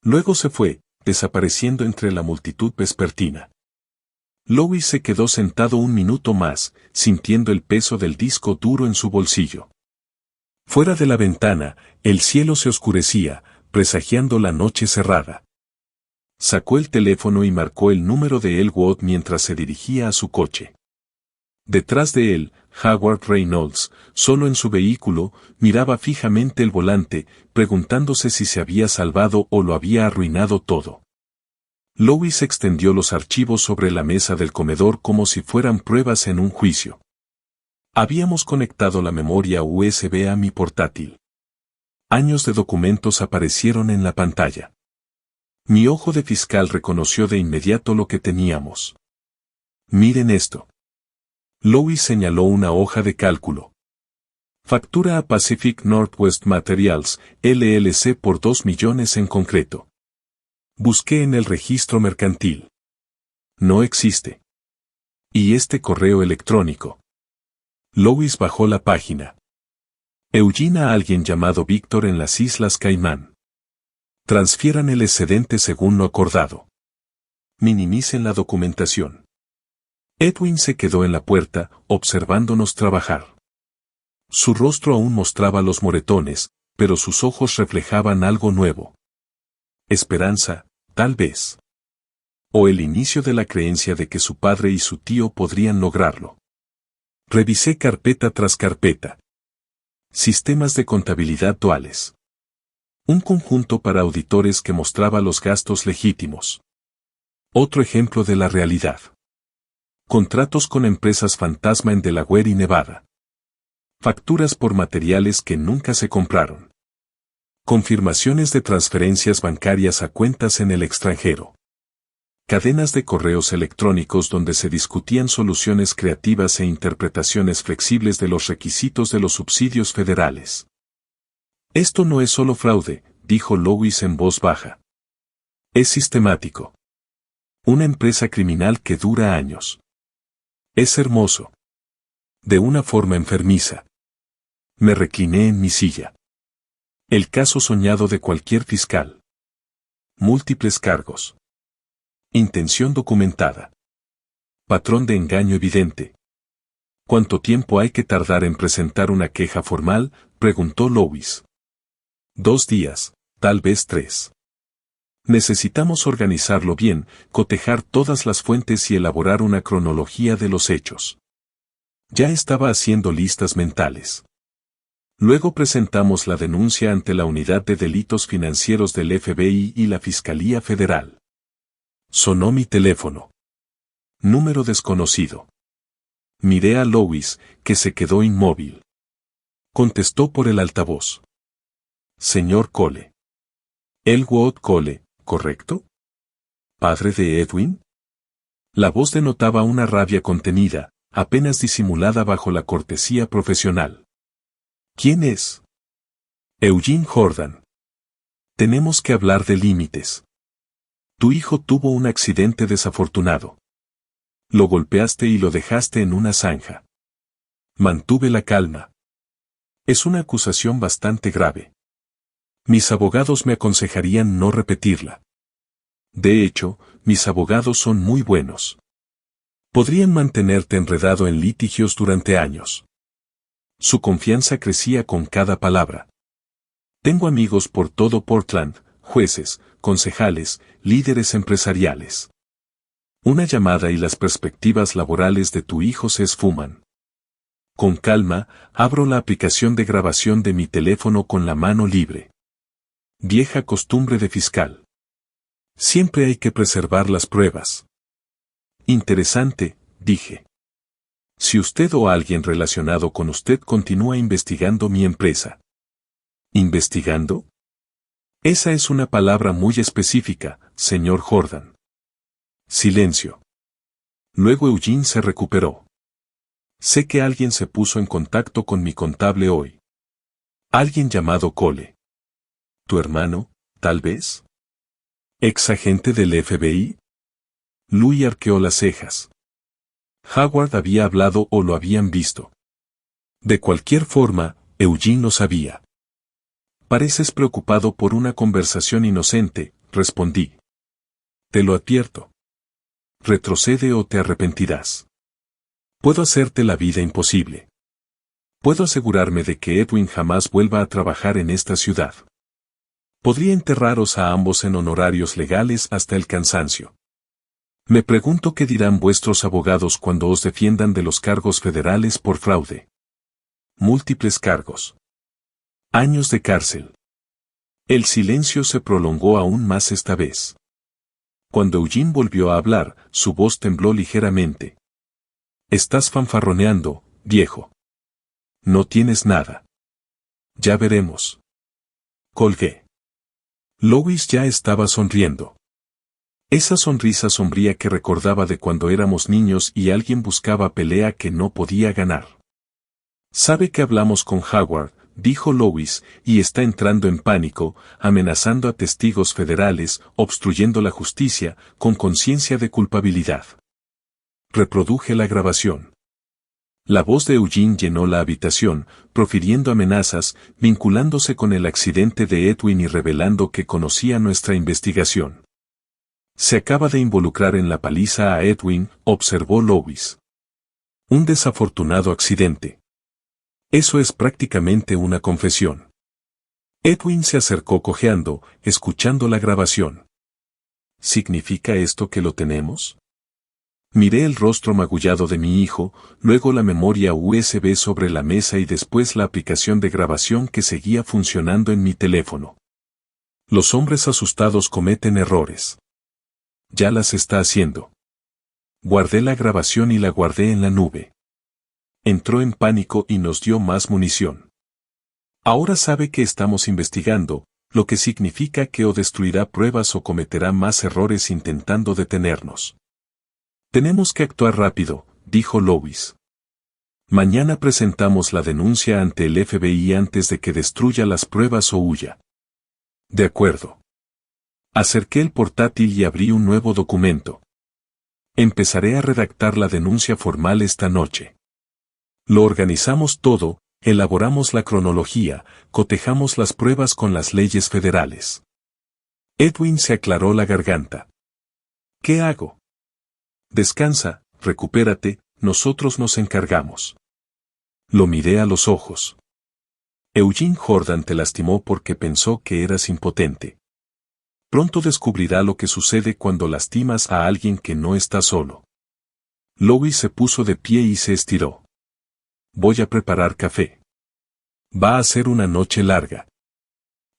Luego se fue, desapareciendo entre la multitud vespertina. Lois se quedó sentado un minuto más, sintiendo el peso del disco duro en su bolsillo. Fuera de la ventana, el cielo se oscurecía, presagiando la noche cerrada. Sacó el teléfono y marcó el número de Elwood mientras se dirigía a su coche. Detrás de él, Howard Reynolds, solo en su vehículo, miraba fijamente el volante, preguntándose si se había salvado o lo había arruinado todo. Lois extendió los archivos sobre la mesa del comedor como si fueran pruebas en un juicio. Habíamos conectado la memoria USB a mi portátil. Años de documentos aparecieron en la pantalla. Mi ojo de fiscal reconoció de inmediato lo que teníamos. Miren esto. Lois señaló una hoja de cálculo. Factura a Pacific Northwest Materials, LLC por 2 millones en concreto. Busqué en el registro mercantil. No existe. ¿Y este correo electrónico? Lois bajó la página. Eugene a alguien llamado Víctor en las Islas Caimán. Transfieran el excedente según lo acordado. Minimicen la documentación. Edwin se quedó en la puerta, observándonos trabajar. Su rostro aún mostraba los moretones, pero sus ojos reflejaban algo nuevo. Esperanza, tal vez. O el inicio de la creencia de que su padre y su tío podrían lograrlo. Revisé carpeta tras carpeta. Sistemas de contabilidad duales. Un conjunto para auditores que mostraba los gastos legítimos. Otro ejemplo de la realidad. Contratos con empresas fantasma en Delaware y Nevada. Facturas por materiales que nunca se compraron. Confirmaciones de transferencias bancarias a cuentas en el extranjero. Cadenas de correos electrónicos donde se discutían soluciones creativas e interpretaciones flexibles de los requisitos de los subsidios federales. Esto no es solo fraude, dijo Lois en voz baja. Es sistemático. Una empresa criminal que dura años. Es hermoso. De una forma enfermiza. Me recliné en mi silla. El caso soñado de cualquier fiscal. Múltiples cargos. Intención documentada. Patrón de engaño evidente. ¿Cuánto tiempo hay que tardar en presentar una queja formal?, preguntó Lois. 2 días, tal vez 3. Necesitamos organizarlo bien, cotejar todas las fuentes y elaborar una cronología de los hechos. Ya estaba haciendo listas mentales. Luego presentamos la denuncia ante la Unidad de Delitos Financieros del FBI y la Fiscalía Federal. Sonó mi teléfono. Número desconocido. Miré a Lois, que se quedó inmóvil. Contestó por el altavoz. Señor Cole. Elwood Cole, ¿correcto? ¿Padre de Edwin? La voz denotaba una rabia contenida, apenas disimulada bajo la cortesía profesional. ¿Quién es? Eugene Jordan. Tenemos que hablar de límites. Tu hijo tuvo un accidente desafortunado. Lo golpeaste y lo dejaste en una zanja. Mantuve la calma. Es una acusación bastante grave. Mis abogados me aconsejarían no repetirla. De hecho, mis abogados son muy buenos. Podrían mantenerte enredado en litigios durante años. Su confianza crecía con cada palabra. Tengo amigos por todo Portland, jueces, concejales, líderes empresariales. Una llamada y las perspectivas laborales de tu hijo se esfuman. Con calma, abro la aplicación de grabación de mi teléfono con la mano libre. Vieja costumbre de fiscal. Siempre hay que preservar las pruebas. Interesante, dije. Si usted o alguien relacionado con usted continúa investigando mi empresa. ¿Investigando? Esa es una palabra muy específica, señor Jordan. Silencio. Luego Eugene se recuperó. Sé que alguien se puso en contacto con mi contable hoy. Alguien llamado Cole. ¿Tu hermano, tal vez? ¿Ex agente del FBI? Louis arqueó las cejas. Howard había hablado o lo habían visto. De cualquier forma, Eugene lo sabía. Pareces preocupado por una conversación inocente, respondí. Te lo advierto. Retrocede o te arrepentirás. Puedo hacerte la vida imposible. Puedo asegurarme de que Edwin jamás vuelva a trabajar en esta ciudad. Podría enterraros a ambos en honorarios legales hasta el cansancio. Me pregunto qué dirán vuestros abogados cuando os defiendan de los cargos federales por fraude. Múltiples cargos. Años de cárcel. El silencio se prolongó aún más esta vez. Cuando Eugene volvió a hablar, su voz tembló ligeramente. Estás fanfarroneando, viejo. No tienes nada. Ya veremos. Colgué. Lois ya estaba sonriendo. Esa sonrisa sombría que recordaba de cuando éramos niños y alguien buscaba pelea que no podía ganar. Sabe que hablamos con Howard, dijo Lois, y está entrando en pánico, amenazando a testigos federales, obstruyendo la justicia, con conciencia de culpabilidad. Reproduje la grabación. La voz de Eugene llenó la habitación, profiriendo amenazas, vinculándose con el accidente de Edwin y revelando que conocía nuestra investigación. Se acaba de involucrar en la paliza a Edwin, observó Lois. Un desafortunado accidente. Eso es prácticamente una confesión. Edwin se acercó cojeando, escuchando la grabación. ¿Significa esto que lo tenemos? Miré el rostro magullado de mi hijo, luego la memoria USB sobre la mesa y después la aplicación de grabación que seguía funcionando en mi teléfono. Los hombres asustados cometen errores. Ya las está haciendo. Guardé la grabación y la guardé en la nube. Entró en pánico y nos dio más munición. Ahora sabe que estamos investigando, lo que significa que o destruirá pruebas o cometerá más errores intentando detenernos. Tenemos que actuar rápido, dijo Lois. Mañana presentamos la denuncia ante el FBI antes de que destruya las pruebas o huya. De acuerdo. Acerqué el portátil y abrí un nuevo documento. Empezaré a redactar la denuncia formal esta noche. Lo organizamos todo, elaboramos la cronología, cotejamos las pruebas con las leyes federales. Edwin se aclaró la garganta. ¿Qué hago? Descansa, recupérate, nosotros nos encargamos. Lo miré a los ojos. Eugene Jordan te lastimó porque pensó que eras impotente. Pronto descubrirá lo que sucede cuando lastimas a alguien que no está solo. Lois se puso de pie y se estiró. Voy a preparar café. Va a ser una noche larga.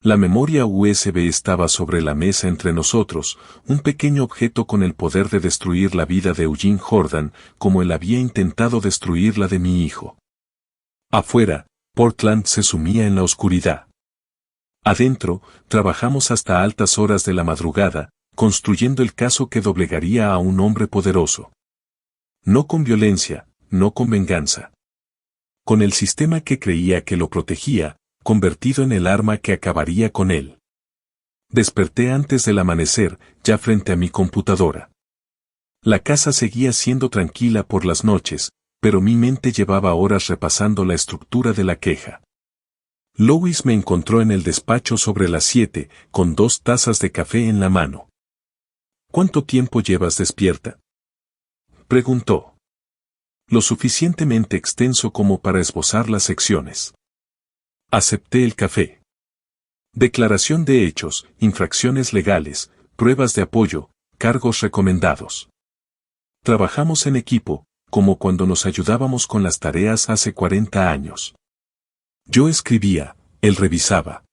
La memoria USB estaba sobre la mesa entre nosotros, un pequeño objeto con el poder de destruir la vida de Eugene Jordan, como él había intentado destruir la de mi hijo. Afuera, Portland se sumía en la oscuridad. Adentro, trabajamos hasta altas horas de la madrugada, construyendo el caso que doblegaría a un hombre poderoso. No con violencia, no con venganza. Con el sistema que creía que lo protegía, convertido en el arma que acabaría con él. Desperté antes del amanecer, ya frente a mi computadora. La casa seguía siendo tranquila por las noches, pero mi mente llevaba horas repasando la estructura de la queja. Lois me encontró en el despacho sobre las 7, con 2 tazas de café en la mano. ¿Cuánto tiempo llevas despierta?, preguntó. Lo suficientemente extenso como para esbozar las secciones. Acepté el café. Declaración de hechos, infracciones legales, pruebas de apoyo, cargos recomendados. Trabajamos en equipo, como cuando nos ayudábamos con las tareas hace 40 años. Yo escribía, él revisaba.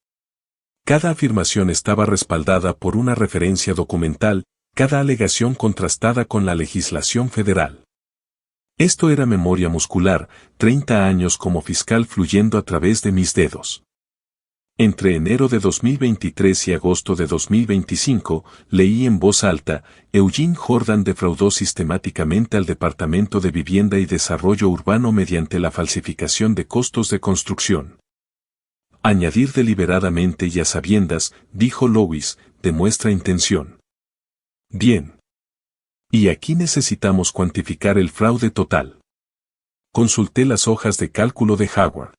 Cada afirmación estaba respaldada por una referencia documental, cada alegación contrastada con la legislación federal. Esto era memoria muscular, 30 años como fiscal fluyendo a través de mis dedos. Entre enero de 2023 y agosto de 2025, leí en voz alta, Eugene Jordan defraudó sistemáticamente al Departamento de Vivienda y Desarrollo Urbano mediante la falsificación de costos de construcción. Añadir deliberadamente y a sabiendas, dijo Lois, demuestra intención. Bien. Y aquí necesitamos cuantificar el fraude total. Consulté las hojas de cálculo de Howard.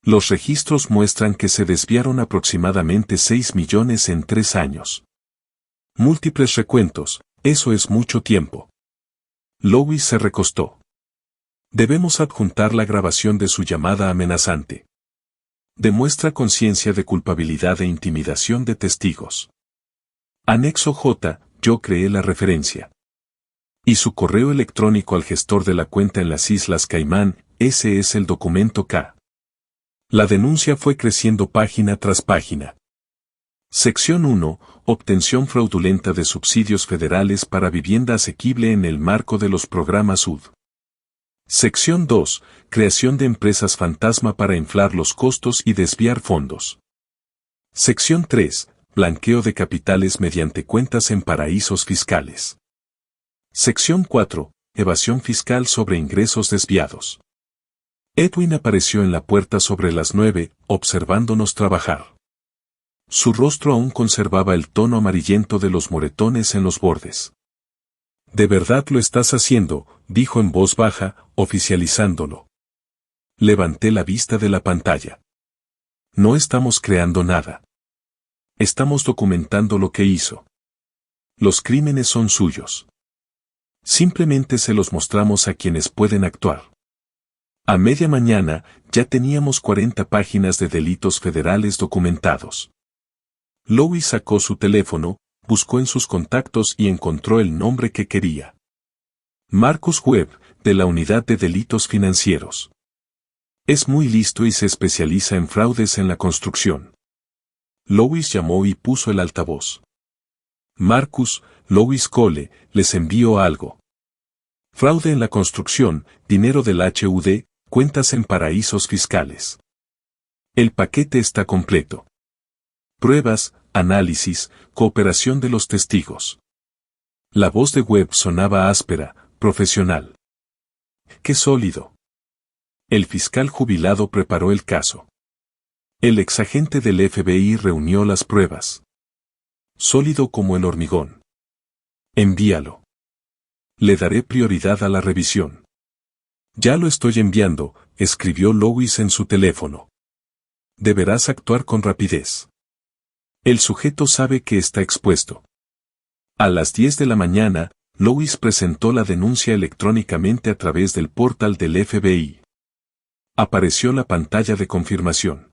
Los registros muestran que se desviaron aproximadamente 6 millones en 3 años. Múltiples recuentos, eso es mucho tiempo. Lois se recostó. Debemos adjuntar la grabación de su llamada amenazante. Demuestra conciencia de culpabilidad e intimidación de testigos. Anexo J, yo creé la referencia. Y su correo electrónico al gestor de la cuenta en las Islas Caimán, ese es el documento K. La denuncia fue creciendo página tras página. Sección 1. Obtención fraudulenta de subsidios federales para vivienda asequible en el marco de los programas UD. Sección 2. Creación de empresas fantasma para inflar los costos y desviar fondos. Sección 3. Blanqueo de capitales mediante cuentas en paraísos fiscales. Sección 4. Evasión fiscal sobre ingresos desviados. Edwin apareció en la puerta sobre las 9, observándonos trabajar. Su rostro aún conservaba el tono amarillento de los moretones en los bordes. «¿De verdad lo estás haciendo?», dijo en voz baja, oficializándolo. Levanté la vista de la pantalla. «No estamos creando nada. Estamos documentando lo que hizo. Los crímenes son suyos. Simplemente se los mostramos a quienes pueden actuar». A media mañana, ya teníamos 40 páginas de delitos federales documentados. Lois sacó su teléfono, buscó en sus contactos y encontró el nombre que quería. Marcus Webb, de la Unidad de Delitos Financieros. Es muy listo y se especializa en fraudes en la construcción. Lois llamó y puso el altavoz. Marcus, Lois Cole, les envío algo. Fraude en la construcción, dinero del HUD, cuentas en paraísos fiscales. El paquete está completo. Pruebas, análisis, cooperación de los testigos. La voz de Webb sonaba áspera, profesional. ¡Qué sólido! El fiscal jubilado preparó el caso. El exagente del FBI reunió las pruebas. Sólido como el hormigón. Envíalo. Le daré prioridad a la revisión. Ya lo estoy enviando, escribió Lois en su teléfono. Deberás actuar con rapidez. El sujeto sabe que está expuesto. A las 10 de la mañana, Lois presentó la denuncia electrónicamente a través del portal del FBI. Apareció la pantalla de confirmación.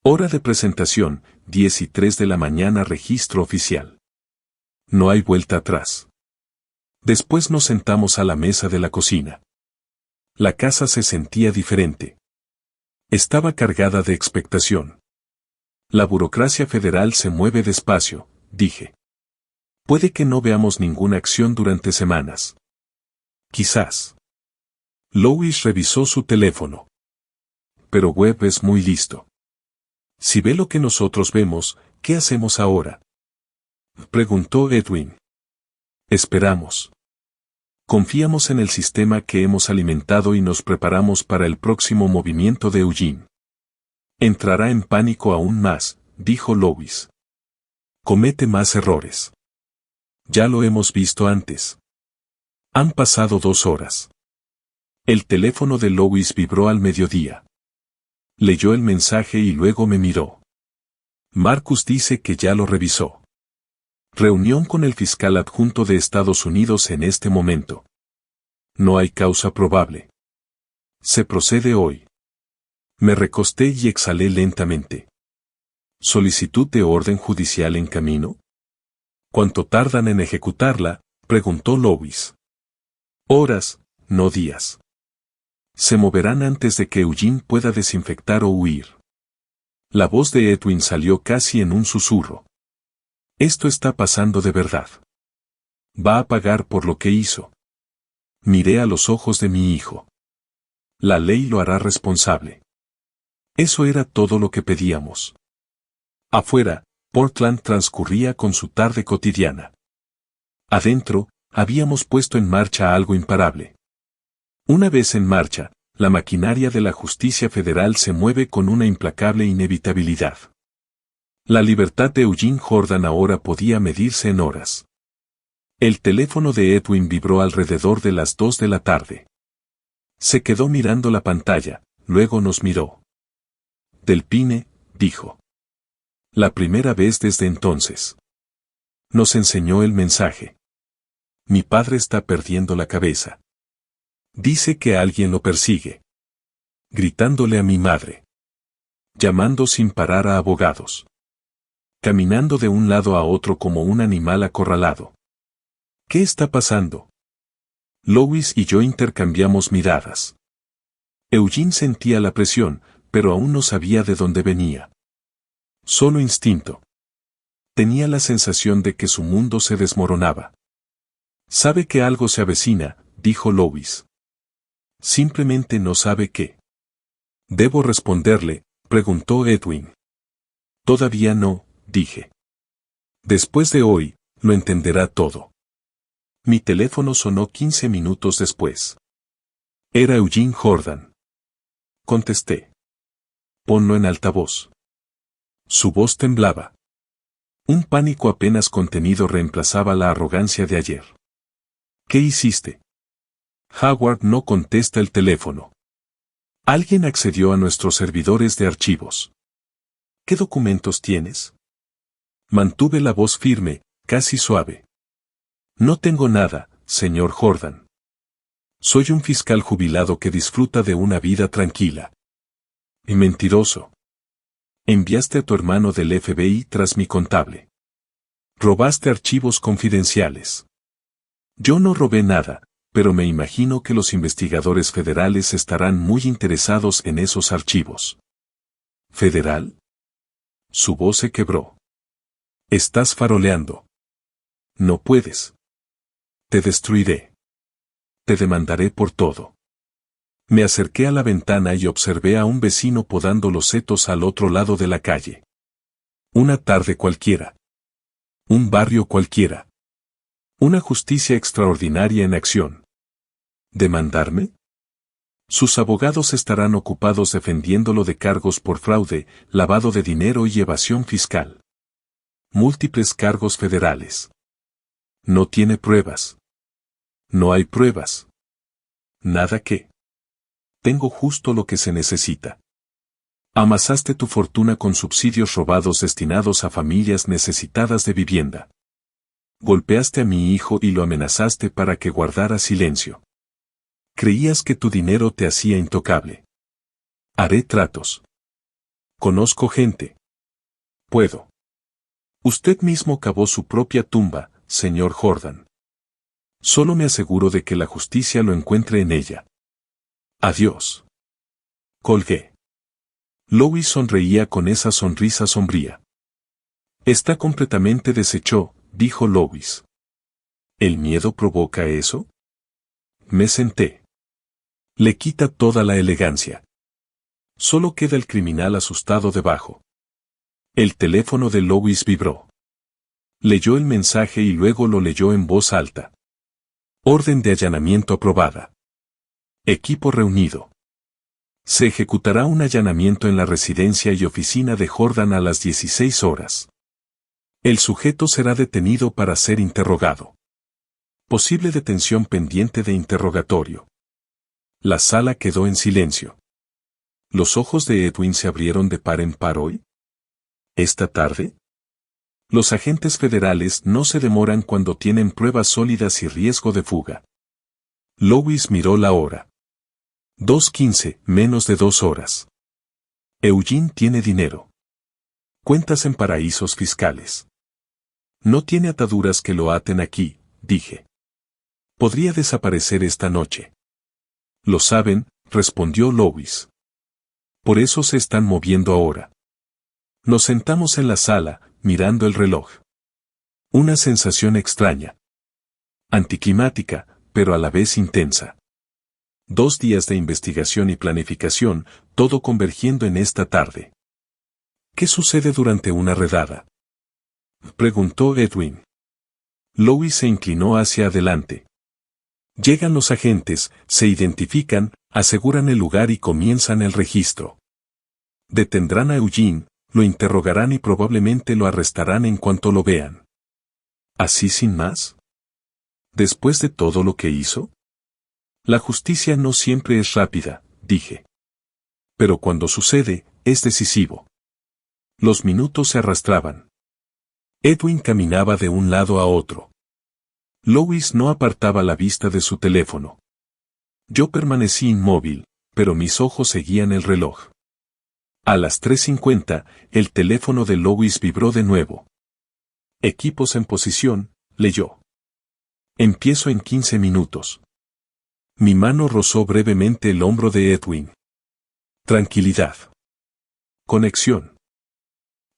Hora de presentación, 10:03 de la mañana, registro oficial. No hay vuelta atrás. Después nos sentamos a la mesa de la cocina. La casa se sentía diferente. Estaba cargada de expectación. La burocracia federal se mueve despacio, dije. Puede que no veamos ninguna acción durante semanas. Quizás. Lois revisó su teléfono. Pero Webb es muy listo. Si ve lo que nosotros vemos, ¿qué hacemos ahora? Preguntó Edwin. Esperamos. Confiamos en el sistema que hemos alimentado y nos preparamos para el próximo movimiento de Eugene. Entrará en pánico aún más, dijo Lois. Comete más errores. Ya lo hemos visto antes. Han pasado 2 horas. El teléfono de Lois vibró al mediodía. Leyó el mensaje y luego me miró. Marcus dice que ya lo revisó. Reunión con el fiscal adjunto de Estados Unidos en este momento. No hay causa probable. Se procede hoy. Me recosté y exhalé lentamente. ¿Solicitud de orden judicial en camino? ¿Cuánto tardan en ejecutarla?, preguntó Lois. Horas, no días. Se moverán antes de que Eugene pueda desinfectar o huir. La voz de Edwin salió casi en un susurro. Esto está pasando de verdad. Va a pagar por lo que hizo. Miré a los ojos de mi hijo. La ley lo hará responsable. Eso era todo lo que pedíamos. Afuera, Portland transcurría con su tarde cotidiana. Adentro, habíamos puesto en marcha algo imparable. Una vez en marcha, la maquinaria de la justicia federal se mueve con una implacable inevitabilidad. La libertad de Eugene Jordan ahora podía medirse en horas. El teléfono de Edwin vibró alrededor de las 2 de la tarde. Se quedó mirando la pantalla, luego nos miró. Delpine, dijo. La primera vez desde entonces. Nos enseñó el mensaje. Mi padre está perdiendo la cabeza. Dice que alguien lo persigue. Gritándole a mi madre. Llamando sin parar a abogados. Caminando de un lado a otro como un animal acorralado. ¿Qué está pasando? Lois y yo intercambiamos miradas. Eugene sentía la presión, pero aún no sabía de dónde venía. Solo instinto. Tenía la sensación de que su mundo se desmoronaba. Sabe que algo se avecina, dijo Lois. Simplemente no sabe qué. ¿Debo responderle?, preguntó Edwin. Todavía no, dije. Después de hoy, lo entenderá todo. Mi teléfono sonó 15 minutos después. Era Eugene Jordan. Contesté. Ponlo en altavoz. Su voz temblaba. Un pánico apenas contenido reemplazaba la arrogancia de ayer. ¿Qué hiciste? Howard no contesta el teléfono. Alguien accedió a nuestros servidores de archivos. ¿Qué documentos tienes? Mantuve la voz firme, casi suave. No tengo nada, señor Jordan. Soy un fiscal jubilado que disfruta de una vida tranquila. Y mentiroso. Enviaste a tu hermano del FBI tras mi contable. Robaste archivos confidenciales. Yo no robé nada, pero me imagino que los investigadores federales estarán muy interesados en esos archivos. ¿Federal? Su voz se quebró. Estás faroleando. No puedes. Te destruiré. Te demandaré por todo. Me acerqué a la ventana y observé a un vecino podando los setos al otro lado de la calle. Una tarde cualquiera. Un barrio cualquiera. Una justicia extraordinaria en acción. ¿Demandarme? Sus abogados estarán ocupados defendiéndolo de cargos por fraude, lavado de dinero y evasión fiscal. Múltiples cargos federales. No tiene pruebas. No hay pruebas. Nada que. Tengo justo lo que se necesita. Amasaste tu fortuna con subsidios robados destinados a familias necesitadas de vivienda. Golpeaste a mi hijo y lo amenazaste para que guardara silencio. Creías que tu dinero te hacía intocable. Haré tratos. Conozco gente. Puedo. Usted mismo cavó su propia tumba, señor Jordan. Solo me aseguro de que la justicia lo encuentre en ella. Adiós. Colgué. Louis sonreía con esa sonrisa sombría. Está completamente deshecho, dijo Louis. ¿El miedo provoca eso? Me senté. Le quita toda la elegancia. Solo queda el criminal asustado debajo. El teléfono de Louis vibró. Leyó el mensaje y luego lo leyó en voz alta. Orden de allanamiento aprobada. Equipo reunido. Se ejecutará un allanamiento en la residencia y oficina de Jordan a las 16 horas. El sujeto será detenido para ser interrogado. Posible detención pendiente de interrogatorio. La sala quedó en silencio. ¿Los ojos de Edwin se abrieron de par en par hoy? ¿Esta tarde? Los agentes federales no se demoran cuando tienen pruebas sólidas y riesgo de fuga. Louis miró la hora. 2:15, menos de 2 horas. Eugene tiene dinero. Cuentas en paraísos fiscales. No tiene ataduras que lo aten aquí, dije. Podría desaparecer esta noche. Lo saben, respondió Louis. Por eso se están moviendo ahora. Nos sentamos en la sala, mirando el reloj. Una sensación extraña. Anticlimática, pero a la vez intensa. 2 días de investigación y planificación, todo convergiendo en esta tarde. ¿Qué sucede durante una redada?, preguntó Edwin. Louis se inclinó hacia adelante. Llegan los agentes, se identifican, aseguran el lugar y comienzan el registro. Detendrán a Eugene, lo interrogarán y probablemente lo arrestarán en cuanto lo vean. ¿Así sin más? ¿Después de todo lo que hizo? La justicia no siempre es rápida, dije. Pero cuando sucede, es decisivo. Los minutos se arrastraban. Edwin caminaba de un lado a otro. Louis no apartaba la vista de su teléfono. Yo permanecí inmóvil, pero mis ojos seguían el reloj. A las 3:50, el teléfono de Louis vibró de nuevo. Equipos en posición, leyó. Empiezo en 15 minutos. Mi mano rozó brevemente el hombro de Edwin. Tranquilidad. Conexión.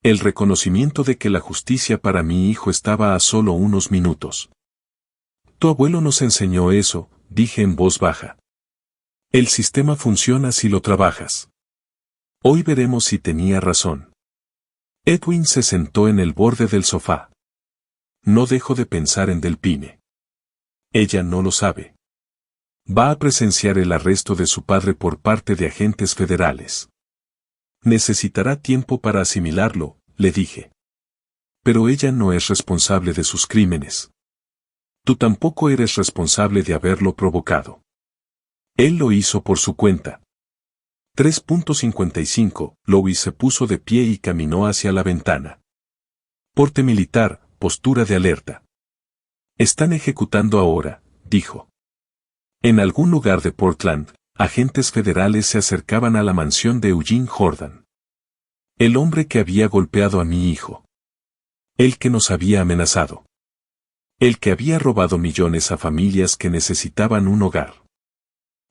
El reconocimiento de que la justicia para mi hijo estaba a solo unos minutos. Tu abuelo nos enseñó eso, dije en voz baja. El sistema funciona si lo trabajas. Hoy veremos si tenía razón. Edwin se sentó en el borde del sofá. No dejo de pensar en Delphine. Ella no lo sabe. Va a presenciar el arresto de su padre por parte de agentes federales. Necesitará tiempo para asimilarlo, le dije. Pero ella no es responsable de sus crímenes. Tú tampoco eres responsable de haberlo provocado. Él lo hizo por su cuenta. 3:55, Louis se puso de pie y caminó hacia la ventana. Porte militar, postura de alerta. Están ejecutando ahora, dijo. En algún lugar de Portland, agentes federales se acercaban a la mansión de Eugene Jordan. El hombre que había golpeado a mi hijo. El que nos había amenazado. El que había robado millones a familias que necesitaban un hogar.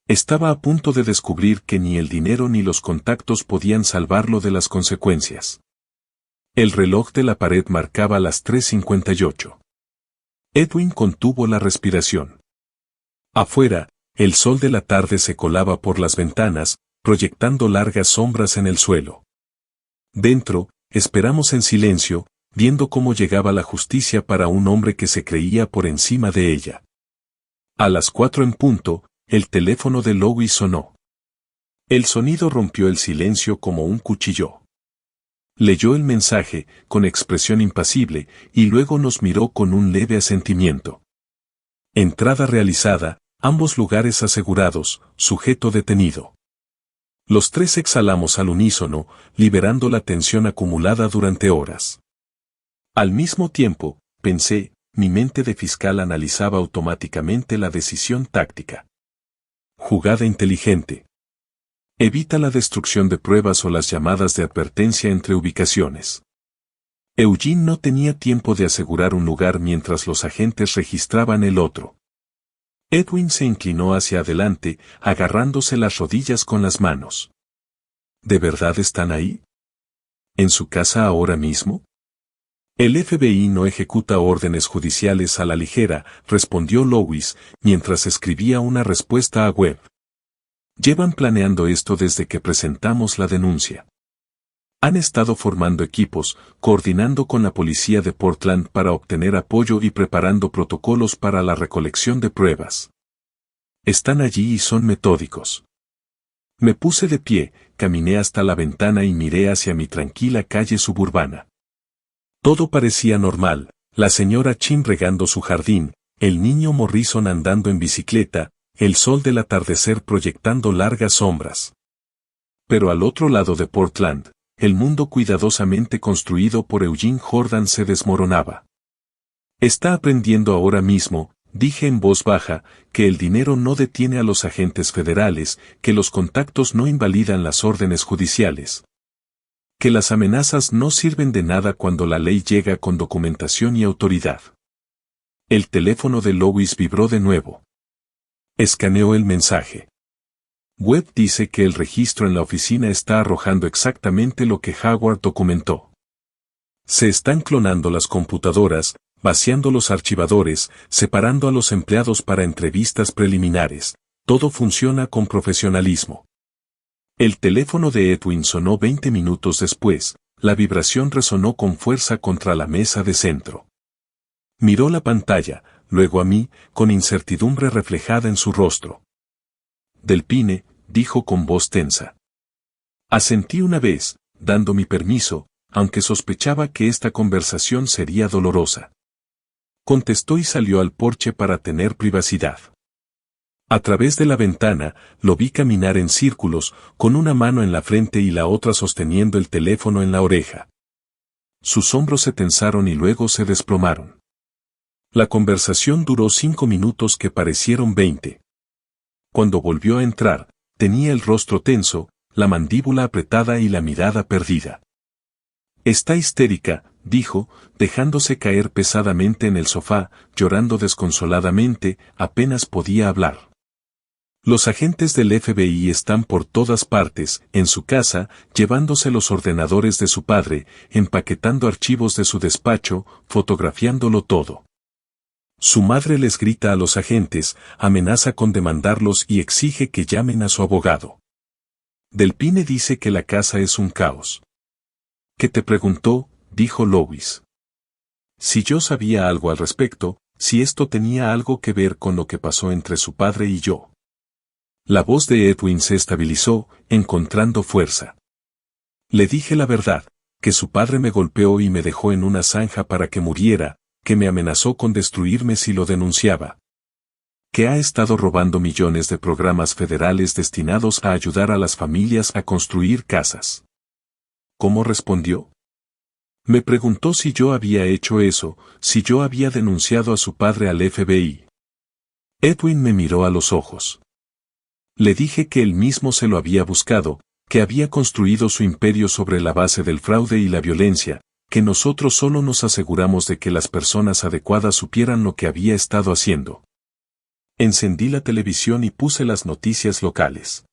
Estaba a punto de descubrir que ni el dinero ni los contactos podían salvarlo de las consecuencias. El reloj de la pared marcaba las 3:58. Edwin contuvo la respiración. Afuera, el sol de la tarde se colaba por las ventanas, proyectando largas sombras en el suelo. Dentro, esperamos en silencio, viendo cómo llegaba la justicia para un hombre que se creía por encima de ella. A las 4 en punto, el teléfono de Louis sonó. El sonido rompió el silencio como un cuchillo. Leyó el mensaje, con expresión impasible, y luego nos miró con un leve asentimiento. Entrada realizada, ambos lugares asegurados, sujeto detenido. Los 3 exhalamos al unísono, liberando la tensión acumulada durante horas. Al mismo tiempo, pensé, mi mente de fiscal analizaba automáticamente la decisión táctica. Jugada inteligente. Evita la destrucción de pruebas o las llamadas de advertencia entre ubicaciones. Eugene no tenía tiempo de asegurar un lugar mientras los agentes registraban el otro. Edwin se inclinó hacia adelante, agarrándose las rodillas con las manos. ¿De verdad están ahí? ¿En su casa ahora mismo? El FBI no ejecuta órdenes judiciales a la ligera, respondió Lois, mientras escribía una respuesta a Webb. Llevan planeando esto desde que presentamos la denuncia. Han estado formando equipos, coordinando con la policía de Portland para obtener apoyo y preparando protocolos para la recolección de pruebas. Están allí y son metódicos. Me puse de pie, caminé hasta la ventana y miré hacia mi tranquila calle suburbana. Todo parecía normal, la señora Chin regando su jardín, el niño Morrison andando en bicicleta, el sol del atardecer proyectando largas sombras. Pero al otro lado de Portland, el mundo cuidadosamente construido por Eugene Jordan se desmoronaba. Está aprendiendo ahora mismo, dije en voz baja, que el dinero no detiene a los agentes federales, que los contactos no invalidan las órdenes judiciales. Que las amenazas no sirven de nada cuando la ley llega con documentación y autoridad. El teléfono de Lois vibró de nuevo. Escaneó el mensaje. Webb dice que el registro en la oficina está arrojando exactamente lo que Howard documentó. Se están clonando las computadoras, vaciando los archivadores, separando a los empleados para entrevistas preliminares. Todo funciona con profesionalismo. El teléfono de Edwin sonó 20 minutos después, la vibración resonó con fuerza contra la mesa de centro. Miró la pantalla, luego a mí, con incertidumbre reflejada en su rostro. Delpine, dijo con voz tensa. Asentí una vez, dando mi permiso, aunque sospechaba que esta conversación sería dolorosa. Contestó y salió al porche para tener privacidad. A través de la ventana, lo vi caminar en círculos, con una mano en la frente y la otra sosteniendo el teléfono en la oreja. Sus hombros se tensaron y luego se desplomaron. La conversación duró 5 minutos que parecieron 20. Cuando volvió a entrar, tenía el rostro tenso, la mandíbula apretada y la mirada perdida. Está histérica, dijo, dejándose caer pesadamente en el sofá, llorando desconsoladamente, apenas podía hablar. Los agentes del FBI están por todas partes, en su casa, llevándose los ordenadores de su padre, empaquetando archivos de su despacho, fotografiándolo todo. Su madre les grita a los agentes, amenaza con demandarlos y exige que llamen a su abogado. Delpine dice que la casa es un caos. ¿Qué te preguntó?, dijo Lois. Si yo sabía algo al respecto, si esto tenía algo que ver con lo que pasó entre su padre y yo. La voz de Edwin se estabilizó, encontrando fuerza. Le dije la verdad, que su padre me golpeó y me dejó en una zanja para que muriera, que me amenazó con destruirme si lo denunciaba. Que ha estado robando millones de programas federales destinados a ayudar a las familias a construir casas. ¿Cómo respondió? Me preguntó si yo había hecho eso, si yo había denunciado a su padre al FBI. Edwin me miró a los ojos. Le dije que él mismo se lo había buscado, que había construido su imperio sobre la base del fraude y la violencia, que nosotros solo nos aseguramos de que las personas adecuadas supieran lo que había estado haciendo. Encendí la televisión y puse las noticias locales.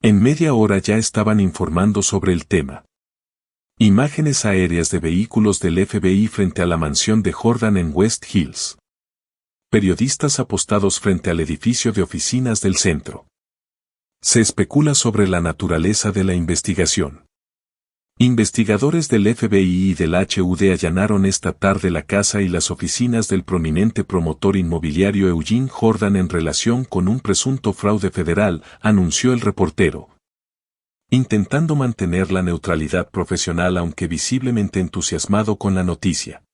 En media hora ya estaban informando sobre el tema. Imágenes aéreas de vehículos del FBI frente a la mansión de Jordan en West Hills. Periodistas apostados frente al edificio de oficinas del centro. Se especula sobre la naturaleza de la investigación. Investigadores del FBI y del HUD allanaron esta tarde la casa y las oficinas del prominente promotor inmobiliario Eugene Jordan en relación con un presunto fraude federal, anunció el reportero. Intentando mantener la neutralidad profesional aunque visiblemente entusiasmado con la noticia.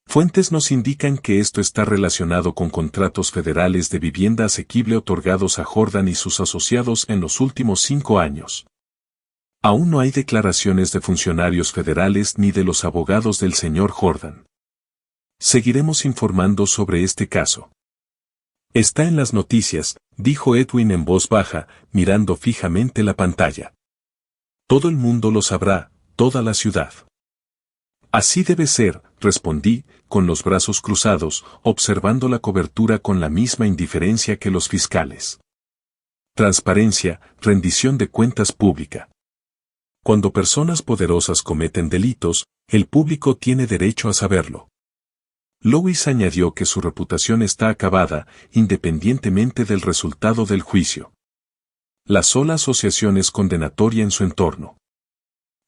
Fuentes nos indican que esto está relacionado con contratos federales de vivienda asequible otorgados a Jordan y sus asociados en los últimos 5 años. Aún no hay declaraciones de funcionarios federales ni de los abogados del señor Jordan. Seguiremos informando sobre este caso. Está en las noticias, dijo Edwin en voz baja, mirando fijamente la pantalla. Todo el mundo lo sabrá, toda la ciudad. Así debe ser, respondí, con los brazos cruzados, observando la cobertura con la misma indiferencia que los fiscales. Transparencia, rendición de cuentas pública. Cuando personas poderosas cometen delitos, el público tiene derecho a saberlo. Lois añadió que su reputación está acabada, independientemente del resultado del juicio. La sola asociación es condenatoria en su entorno.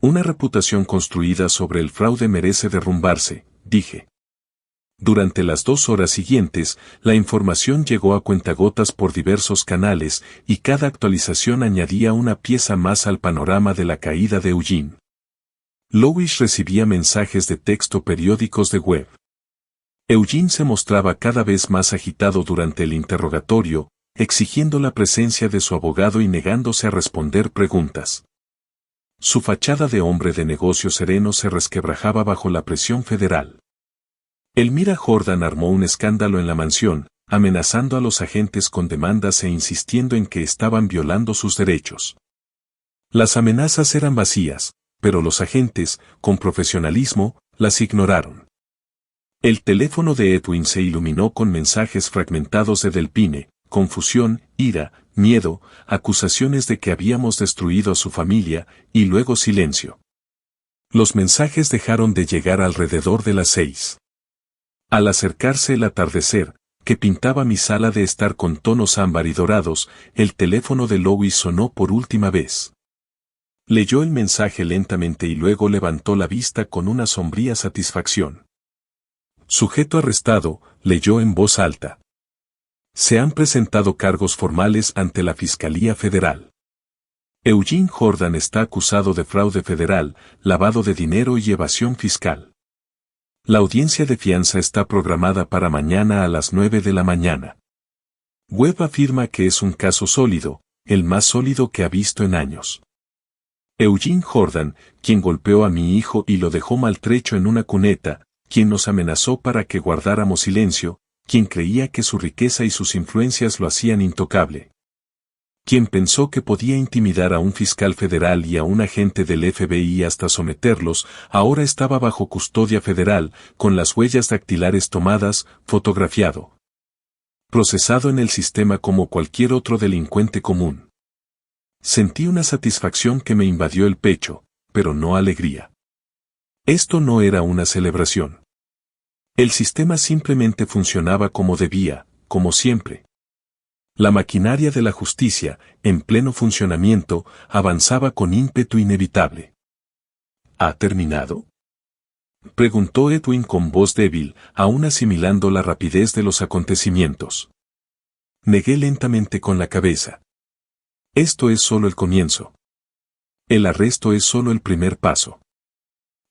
Una reputación construida sobre el fraude merece derrumbarse, dije. Durante las 2 horas siguientes, la información llegó a cuentagotas por diversos canales, y cada actualización añadía una pieza más al panorama de la caída de Eugene. Lois recibía mensajes de texto periódicos de web. Eugene se mostraba cada vez más agitado durante el interrogatorio, exigiendo la presencia de su abogado y negándose a responder preguntas. Su fachada de hombre de negocios sereno se resquebrajaba bajo la presión federal. Elmira Jordan armó un escándalo en la mansión, amenazando a los agentes con demandas e insistiendo en que estaban violando sus derechos. Las amenazas eran vacías, pero los agentes, con profesionalismo, las ignoraron. El teléfono de Edwin se iluminó con mensajes fragmentados de Delpine, confusión, ira, miedo, acusaciones de que habíamos destruido a su familia, y luego silencio. Los mensajes dejaron de llegar alrededor de las 6. Al acercarse el atardecer, que pintaba mi sala de estar con tonos ámbar y dorados, el teléfono de Lois sonó por última vez. Leyó el mensaje lentamente y luego levantó la vista con una sombría satisfacción. Sujeto arrestado, leyó en voz alta. Se han presentado cargos formales ante la Fiscalía Federal. Eugene Jordan está acusado de fraude federal, lavado de dinero y evasión fiscal. La audiencia de fianza está programada para mañana a las 9 de la mañana. Webb afirma que es un caso sólido, el más sólido que ha visto en años. Eugene Jordan, quien golpeó a mi hijo y lo dejó maltrecho en una cuneta, quien nos amenazó para que guardáramos silencio, quien creía que su riqueza y sus influencias lo hacían intocable. Quien pensó que podía intimidar a un fiscal federal y a un agente del FBI hasta someterlos, ahora estaba bajo custodia federal, con las huellas dactilares tomadas, fotografiado. Procesado en el sistema como cualquier otro delincuente común. Sentí una satisfacción que me invadió el pecho, pero no alegría. Esto no era una celebración. El sistema simplemente funcionaba como debía, como siempre. La maquinaria de la justicia, en pleno funcionamiento, avanzaba con ímpetu inevitable. ¿Ha terminado?, preguntó Edwin con voz débil, aún asimilando la rapidez de los acontecimientos. Negué lentamente con la cabeza. Esto es solo el comienzo. El arresto es solo el primer paso.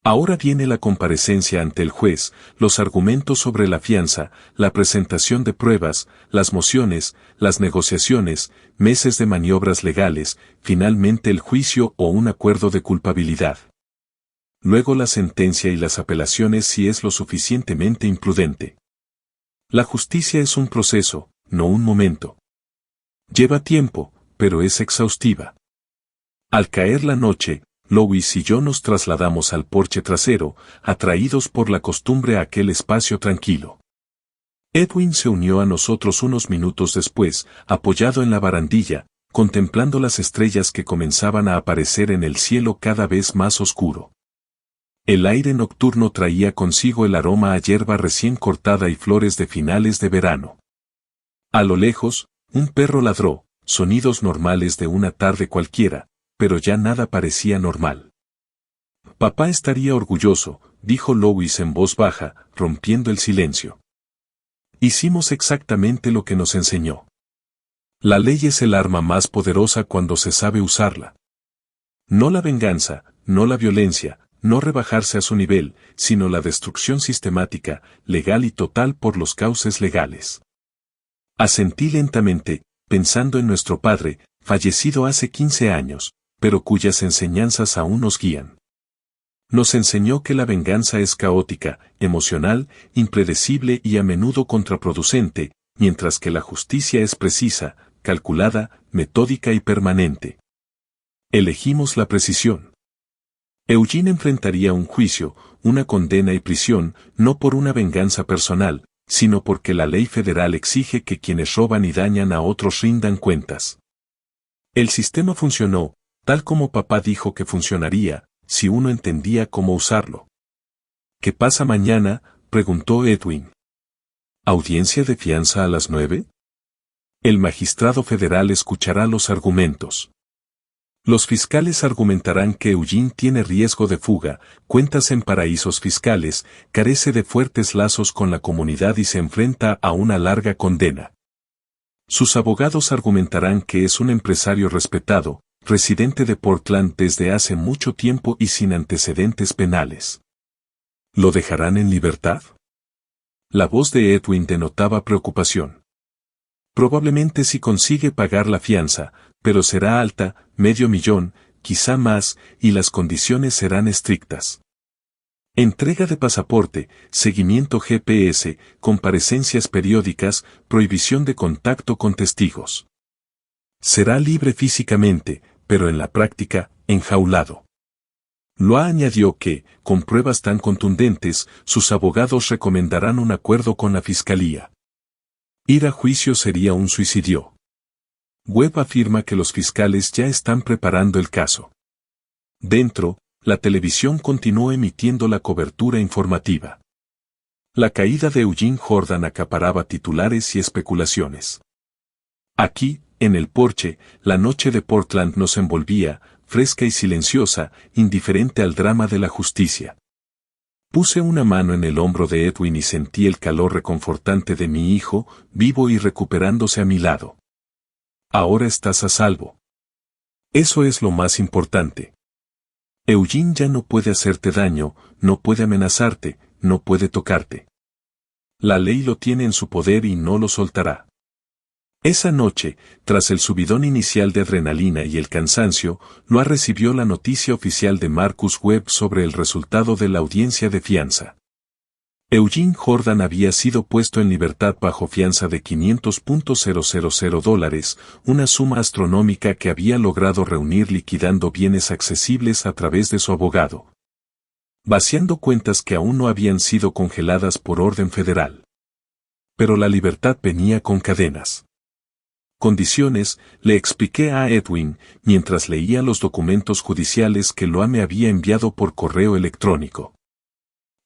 Ahora viene la comparecencia ante el juez, los argumentos sobre la fianza, la presentación de pruebas, las mociones, las negociaciones, meses de maniobras legales, finalmente el juicio o un acuerdo de culpabilidad. Luego la sentencia y las apelaciones si es lo suficientemente imprudente. La justicia es un proceso, no un momento. Lleva tiempo, pero es exhaustiva. Al caer la noche, Lois y yo nos trasladamos al porche trasero, atraídos por la costumbre a aquel espacio tranquilo. Edwin se unió a nosotros unos minutos después, apoyado en la barandilla, contemplando las estrellas que comenzaban a aparecer en el cielo cada vez más oscuro. El aire nocturno traía consigo el aroma a hierba recién cortada y flores de finales de verano. A lo lejos, un perro ladró, sonidos normales de una tarde cualquiera, pero ya nada parecía normal. Papá estaría orgulloso, dijo Lois en voz baja, rompiendo el silencio. Hicimos exactamente lo que nos enseñó. La ley es el arma más poderosa cuando se sabe usarla. No la venganza, no la violencia, no rebajarse a su nivel, sino la destrucción sistemática, legal y total por los cauces legales. Asentí lentamente, pensando en nuestro padre, fallecido hace 15 años, pero cuyas enseñanzas aún nos guían. Nos enseñó que la venganza es caótica, emocional, impredecible y a menudo contraproducente, mientras que la justicia es precisa, calculada, metódica y permanente. Elegimos la precisión. Eugene enfrentaría un juicio, una condena y prisión, no por una venganza personal, sino porque la ley federal exige que quienes roban y dañan a otros rindan cuentas. El sistema funcionó, tal como papá dijo que funcionaría, si uno entendía cómo usarlo. ¿Qué pasa mañana?, preguntó Edwin. ¿Audiencia de fianza a las 9? El magistrado federal escuchará los argumentos. Los fiscales argumentarán que Eugene tiene riesgo de fuga, cuentas en paraísos fiscales, carece de fuertes lazos con la comunidad y se enfrenta a una larga condena. Sus abogados argumentarán que es un empresario respetado, residente de Portland desde hace mucho tiempo y sin antecedentes penales. ¿Lo dejarán en libertad? La voz de Edwin denotaba preocupación. Probablemente si consigue pagar la fianza, pero será alta, $500,000, quizá más, y las condiciones serán estrictas. Entrega de pasaporte, seguimiento GPS, comparecencias periódicas, prohibición de contacto con testigos. Será libre físicamente, pero en la práctica, enjaulado. Loa añadió que, con pruebas tan contundentes, sus abogados recomendarán un acuerdo con la fiscalía. Ir a juicio sería un suicidio. Webb afirma que los fiscales ya están preparando el caso. Dentro, la televisión continuó emitiendo la cobertura informativa. La caída de Eugene Jordan acaparaba titulares y especulaciones. Aquí, en el porche, la noche de Portland nos envolvía, fresca y silenciosa, indiferente al drama de la justicia. Puse una mano en el hombro de Edwin y sentí el calor reconfortante de mi hijo, vivo y recuperándose a mi lado. Ahora estás a salvo. Eso es lo más importante. Eugene ya no puede hacerte daño, no puede amenazarte, no puede tocarte. La ley lo tiene en su poder y no lo soltará. Esa noche, tras el subidón inicial de adrenalina y el cansancio, Loa recibió la noticia oficial de Marcus Webb sobre el resultado de la audiencia de fianza. Eugene Jordan había sido puesto en libertad bajo fianza de $500,000, una suma astronómica que había logrado reunir liquidando bienes accesibles a través de su abogado. Vaciando cuentas que aún no habían sido congeladas por orden federal. Pero la libertad venía con cadenas. Condiciones, le expliqué a Edwin, mientras leía los documentos judiciales que Loa me había enviado por correo electrónico.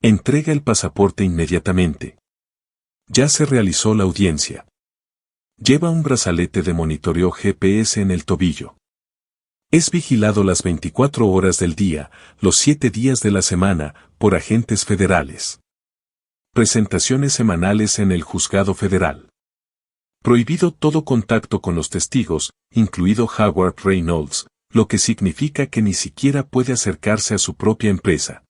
Entrega el pasaporte inmediatamente. Ya se realizó la audiencia. Lleva un brazalete de monitoreo GPS en el tobillo. Es vigilado las 24 horas del día, los 7 días de la semana, por agentes federales. Presentaciones semanales en el juzgado federal. Prohibido todo contacto con los testigos, incluido Howard Reynolds, lo que significa que ni siquiera puede acercarse a su propia empresa.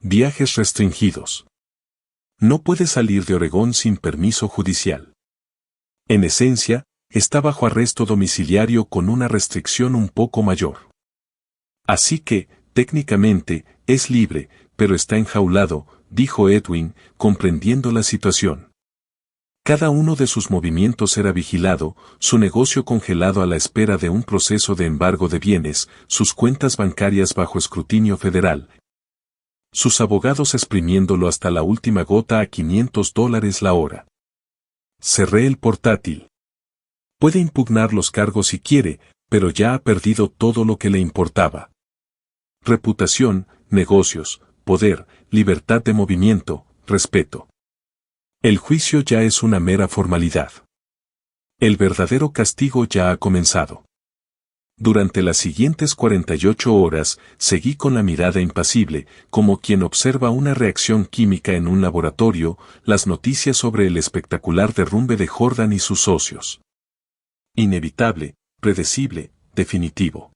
Viajes restringidos. No puede salir de Oregón sin permiso judicial. En esencia, está bajo arresto domiciliario con una restricción un poco mayor. Así que, técnicamente, es libre, pero está enjaulado, dijo Edwin, comprendiendo la situación. Cada uno de sus movimientos era vigilado, su negocio congelado a la espera de un proceso de embargo de bienes, sus cuentas bancarias bajo escrutinio federal. Sus abogados exprimiéndolo hasta la última gota a $500 la hora. Cerré el portátil. Puede impugnar los cargos si quiere, pero ya ha perdido todo lo que le importaba. Reputación, negocios, poder, libertad de movimiento, respeto. El juicio ya es una mera formalidad. El verdadero castigo ya ha comenzado. Durante las siguientes 48 horas, seguí con la mirada impasible, como quien observa una reacción química en un laboratorio, las noticias sobre el espectacular derrumbe de Jordan y sus socios. Inevitable, predecible, definitivo.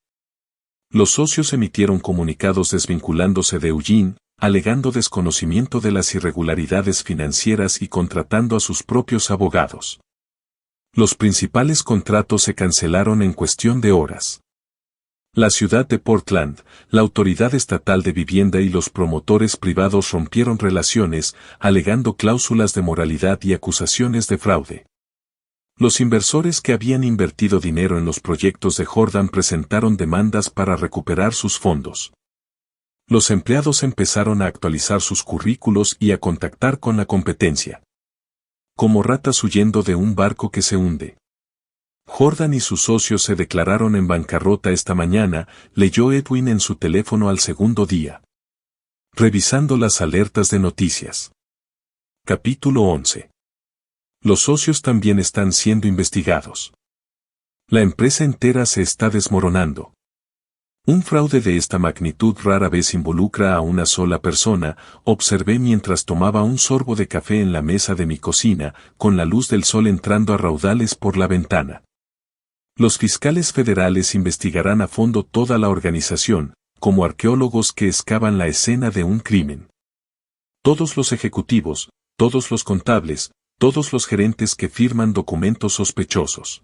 Los socios emitieron comunicados desvinculándose de Eugene, alegando desconocimiento de las irregularidades financieras y contratando a sus propios abogados. Los principales contratos se cancelaron en cuestión de horas. La ciudad de Portland, la autoridad estatal de vivienda y los promotores privados rompieron relaciones, alegando cláusulas de moralidad y acusaciones de fraude. Los inversores que habían invertido dinero en los proyectos de Jordan presentaron demandas para recuperar sus fondos. Los empleados empezaron a actualizar sus currículos y a contactar con la competencia. Como ratas huyendo de un barco que se hunde. Jordan y sus socios se declararon en bancarrota esta mañana, leyó Edwin en su teléfono al segundo día. Revisando las alertas de noticias. Capítulo 11. Los socios también están siendo investigados. La empresa entera se está desmoronando. Un fraude de esta magnitud rara vez involucra a una sola persona, observé mientras tomaba un sorbo de café en la mesa de mi cocina, con la luz del sol entrando a raudales por la ventana. Los fiscales federales investigarán a fondo toda la organización, como arqueólogos que excavan la escena de un crimen. Todos los ejecutivos, todos los contables, todos los gerentes que firman documentos sospechosos.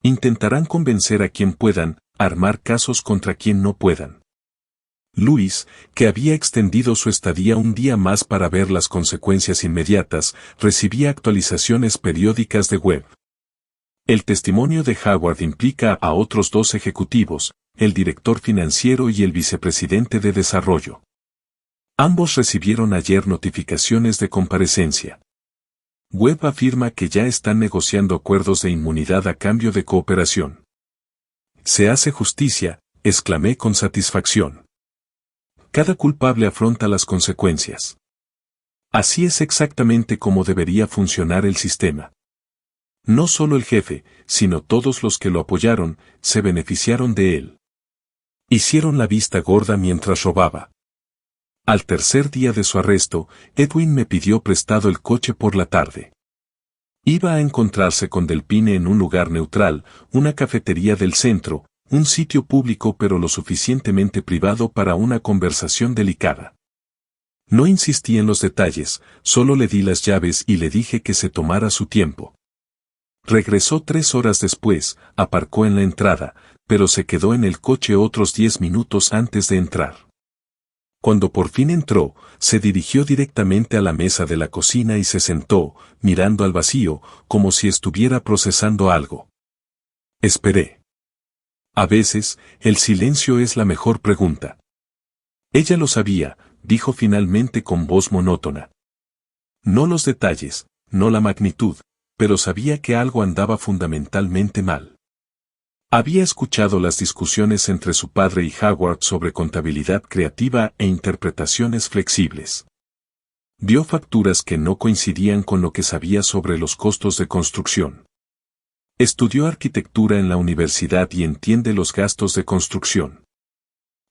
Intentarán convencer a quien puedan, armar casos contra quien no puedan. Luis, que había extendido su estadía un día más para ver las consecuencias inmediatas, recibía actualizaciones periódicas de web. El testimonio de Howard implica a otros 2 ejecutivos, el director financiero y el vicepresidente de desarrollo. Ambos recibieron ayer notificaciones de comparecencia. Webb afirma que ya están negociando acuerdos de inmunidad a cambio de cooperación. Se hace justicia, exclamé con satisfacción. Cada culpable afronta las consecuencias. Así es exactamente como debería funcionar el sistema. No solo el jefe, sino todos los que lo apoyaron, se beneficiaron de él. Hicieron la vista gorda mientras robaba. Al tercer día de su arresto, Edwin me pidió prestado el coche por la tarde. Iba a encontrarse con Delpine en un lugar neutral, una cafetería del centro, un sitio público pero lo suficientemente privado para una conversación delicada. No insistí en los detalles, solo le di las llaves y le dije que se tomara su tiempo. Regresó 3 horas después, aparcó en la entrada, pero se quedó en el coche otros 10 minutos antes de entrar. Cuando por fin entró, se dirigió directamente a la mesa de la cocina y se sentó, mirando al vacío, como si estuviera procesando algo. Esperé. A veces, el silencio es la mejor pregunta. Ella lo sabía, dijo finalmente con voz monótona. No los detalles, no la magnitud, pero sabía que algo andaba fundamentalmente mal. Había escuchado las discusiones entre su padre y Howard sobre contabilidad creativa e interpretaciones flexibles. Vio facturas que no coincidían con lo que sabía sobre los costos de construcción. Estudió arquitectura en la universidad y entiende los gastos de construcción.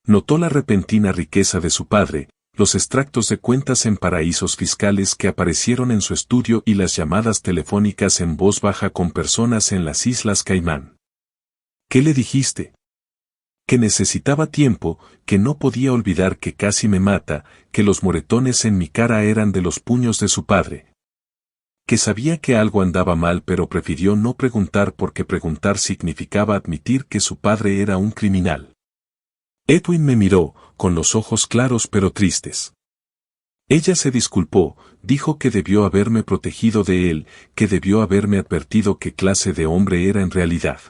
Notó la repentina riqueza de su padre, los extractos de cuentas en paraísos fiscales que aparecieron en su estudio y las llamadas telefónicas en voz baja con personas en las Islas Caimán. ¿Qué le dijiste? Que necesitaba tiempo, que no podía olvidar que casi me mata, que los moretones en mi cara eran de los puños de su padre. Que sabía que algo andaba mal pero prefirió no preguntar porque preguntar significaba admitir que su padre era un criminal. Edwin me miró, con los ojos claros pero tristes. Ella se disculpó, dijo que debió haberme protegido de él, que debió haberme advertido qué clase de hombre era en realidad.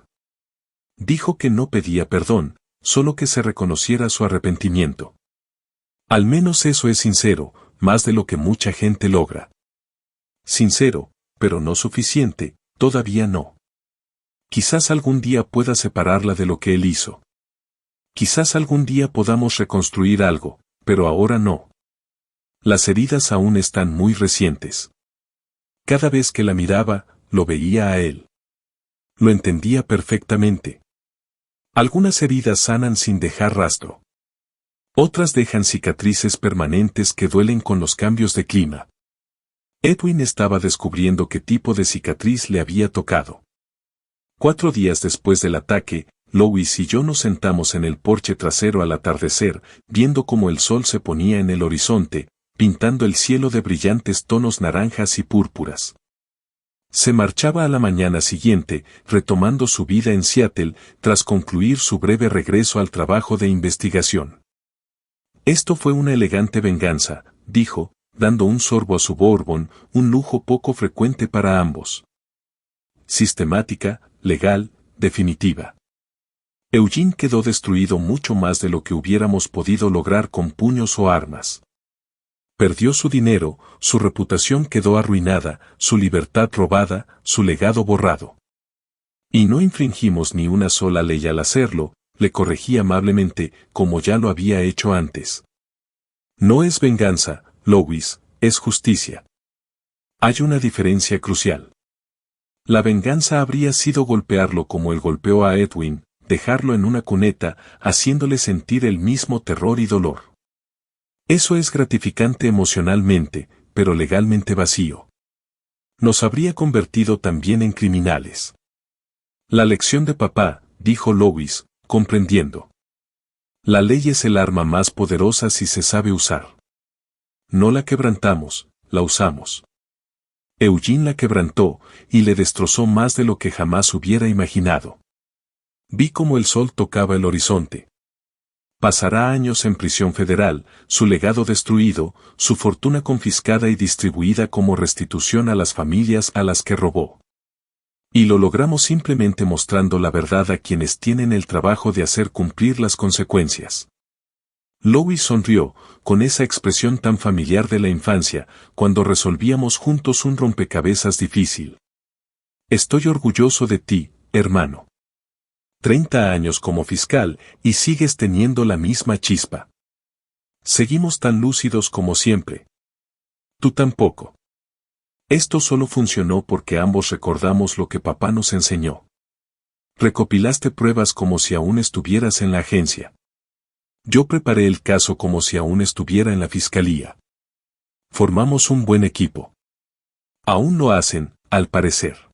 Dijo que no pedía perdón, solo que se reconociera su arrepentimiento. Al menos eso es sincero, más de lo que mucha gente logra. Sincero, pero no suficiente, todavía no. Quizás algún día pueda separarla de lo que él hizo. Quizás algún día podamos reconstruir algo, pero ahora no. Las heridas aún están muy recientes. Cada vez que la miraba, lo veía a él. Lo entendía perfectamente. Algunas heridas sanan sin dejar rastro. Otras dejan cicatrices permanentes que duelen con los cambios de clima. Edwin estaba descubriendo qué tipo de cicatriz le había tocado. 4 días después del ataque, Lois y yo nos sentamos en el porche trasero al atardecer, viendo cómo el sol se ponía en el horizonte, pintando el cielo de brillantes tonos naranjas y púrpuras. Se marchaba a la mañana siguiente, retomando su vida en Seattle, tras concluir su breve regreso al trabajo de investigación. Esto fue una elegante venganza, dijo, dando un sorbo a su bourbon, un lujo poco frecuente para ambos. Sistemática, legal, definitiva. Eugene quedó destruido mucho más de lo que hubiéramos podido lograr con puños o armas. Perdió su dinero, su reputación quedó arruinada, su libertad robada, su legado borrado. Y no infringimos ni una sola ley al hacerlo, le corregí amablemente, como ya lo había hecho antes. No es venganza, Louis, es justicia. Hay una diferencia crucial. La venganza habría sido golpearlo como él golpeó a Edwin, dejarlo en una cuneta, haciéndole sentir el mismo terror y dolor. Eso es gratificante emocionalmente, pero legalmente vacío. Nos habría convertido también en criminales. La lección de papá, dijo Louis, comprendiendo. La ley es el arma más poderosa si se sabe usar. No la quebrantamos, la usamos. Eugene la quebrantó, y le destrozó más de lo que jamás hubiera imaginado. Vi cómo el sol tocaba el horizonte. Pasará años en prisión federal, su legado destruido, su fortuna confiscada y distribuida como restitución a las familias a las que robó. Y lo logramos simplemente mostrando la verdad a quienes tienen el trabajo de hacer cumplir las consecuencias. Louis sonrió, con esa expresión tan familiar de la infancia, cuando resolvíamos juntos un rompecabezas difícil. Estoy orgulloso de ti, hermano. 30 años como fiscal, y sigues teniendo la misma chispa. Seguimos tan lúcidos como siempre. Tú tampoco. Esto solo funcionó porque ambos recordamos lo que papá nos enseñó. Recopilaste pruebas como si aún estuvieras en la agencia. Yo preparé el caso como si aún estuviera en la fiscalía. Formamos un buen equipo. Aún lo hacen, al parecer.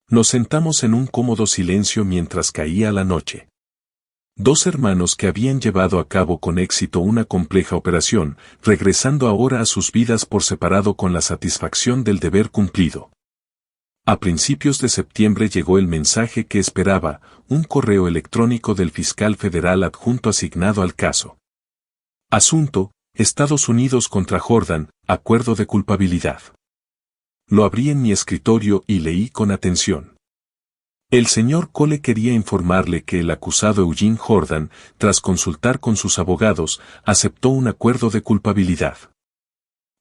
Nos sentamos en un cómodo silencio mientras caía la noche. Dos hermanos que habían llevado a cabo con éxito una compleja operación, regresando ahora a sus vidas por separado con la satisfacción del deber cumplido. A principios de septiembre llegó el mensaje que esperaba, un correo electrónico del fiscal federal adjunto asignado al caso. Asunto: Estados Unidos contra Jordan, acuerdo de culpabilidad. Lo abrí en mi escritorio y leí con atención. El señor Cole quería informarle que el acusado Eugene Jordan, tras consultar con sus abogados, aceptó un acuerdo de culpabilidad.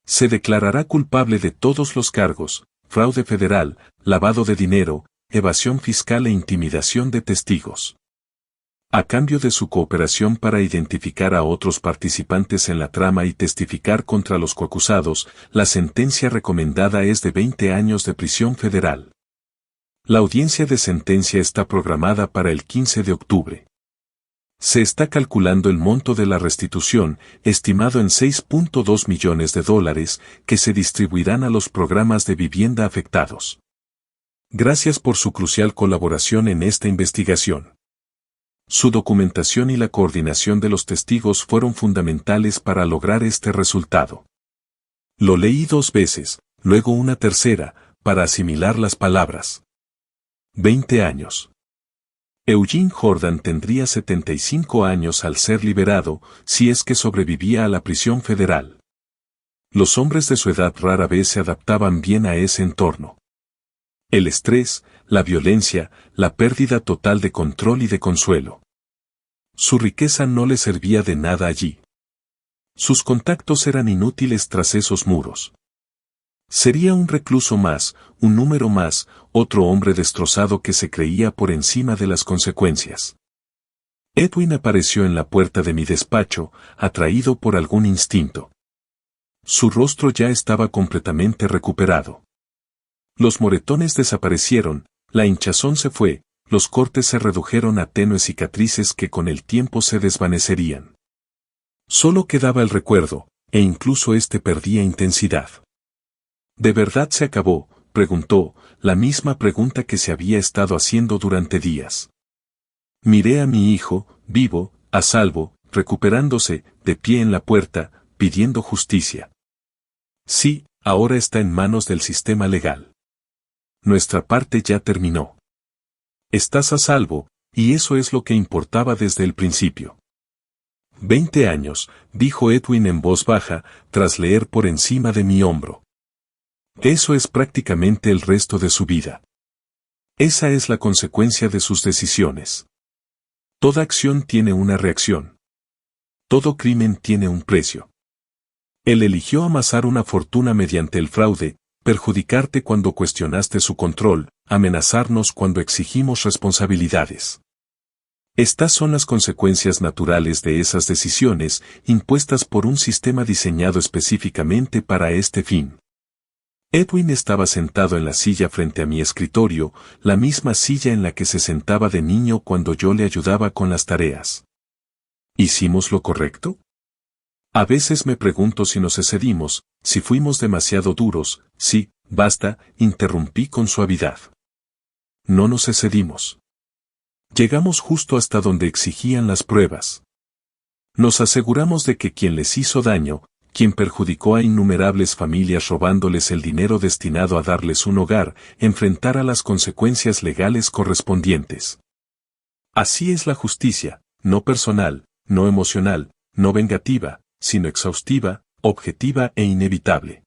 Se declarará culpable de todos los cargos: fraude federal, lavado de dinero, evasión fiscal e intimidación de testigos. A cambio de su cooperación para identificar a otros participantes en la trama y testificar contra los coacusados, la sentencia recomendada es de 20 años de prisión federal. La audiencia de sentencia está programada para el 15 de octubre. Se está calculando el monto de la restitución, estimado en $6.2 millones, que se distribuirán a los programas de vivienda afectados. Gracias por su crucial colaboración en esta investigación. Su documentación y la coordinación de los testigos fueron fundamentales para lograr este resultado. Lo leí 2 veces, luego una tercera, para asimilar las palabras. 20 años. Eugene Jordan tendría 75 años al ser liberado, si es que sobrevivía a la prisión federal. Los hombres de su edad rara vez se adaptaban bien a ese entorno. El estrés, la violencia, la pérdida total de control y de consuelo. Su riqueza no le servía de nada allí. Sus contactos eran inútiles tras esos muros. Sería un recluso más, un número más, otro hombre destrozado que se creía por encima de las consecuencias. Edwin apareció en la puerta de mi despacho, atraído por algún instinto. Su rostro ya estaba completamente recuperado. Los moretones desaparecieron, la hinchazón se fue, los cortes se redujeron a tenues cicatrices que con el tiempo se desvanecerían. Solo quedaba el recuerdo, e incluso este perdía intensidad. ¿De verdad se acabó?, preguntó, la misma pregunta que se había estado haciendo durante días. Miré a mi hijo, vivo, a salvo, recuperándose, de pie en la puerta, pidiendo justicia. Sí, ahora está en manos del sistema legal. Nuestra parte ya terminó. Estás a salvo, y eso es lo que importaba desde el principio. 20 años, dijo Edwin en voz baja, tras leer por encima de mi hombro. Eso es prácticamente el resto de su vida. Esa es la consecuencia de sus decisiones. Toda acción tiene una reacción. Todo crimen tiene un precio. Él eligió amasar una fortuna mediante el fraude, perjudicarte cuando cuestionaste su control, amenazarnos cuando exigimos responsabilidades. Estas son las consecuencias naturales de esas decisiones, impuestas por un sistema diseñado específicamente para este fin. Edwin estaba sentado en la silla frente a mi escritorio, la misma silla en la que se sentaba de niño cuando yo le ayudaba con las tareas. ¿Hicimos lo correcto? A veces me pregunto si nos excedimos, si fuimos demasiado duros. Sí, basta, interrumpí con suavidad. No nos excedimos. Llegamos justo hasta donde exigían las pruebas. Nos aseguramos de que quien les hizo daño, quien perjudicó a innumerables familias robándoles el dinero destinado a darles un hogar, enfrentara las consecuencias legales correspondientes. Así es la justicia, no personal, no emocional, no vengativa, sino exhaustiva, objetiva e inevitable.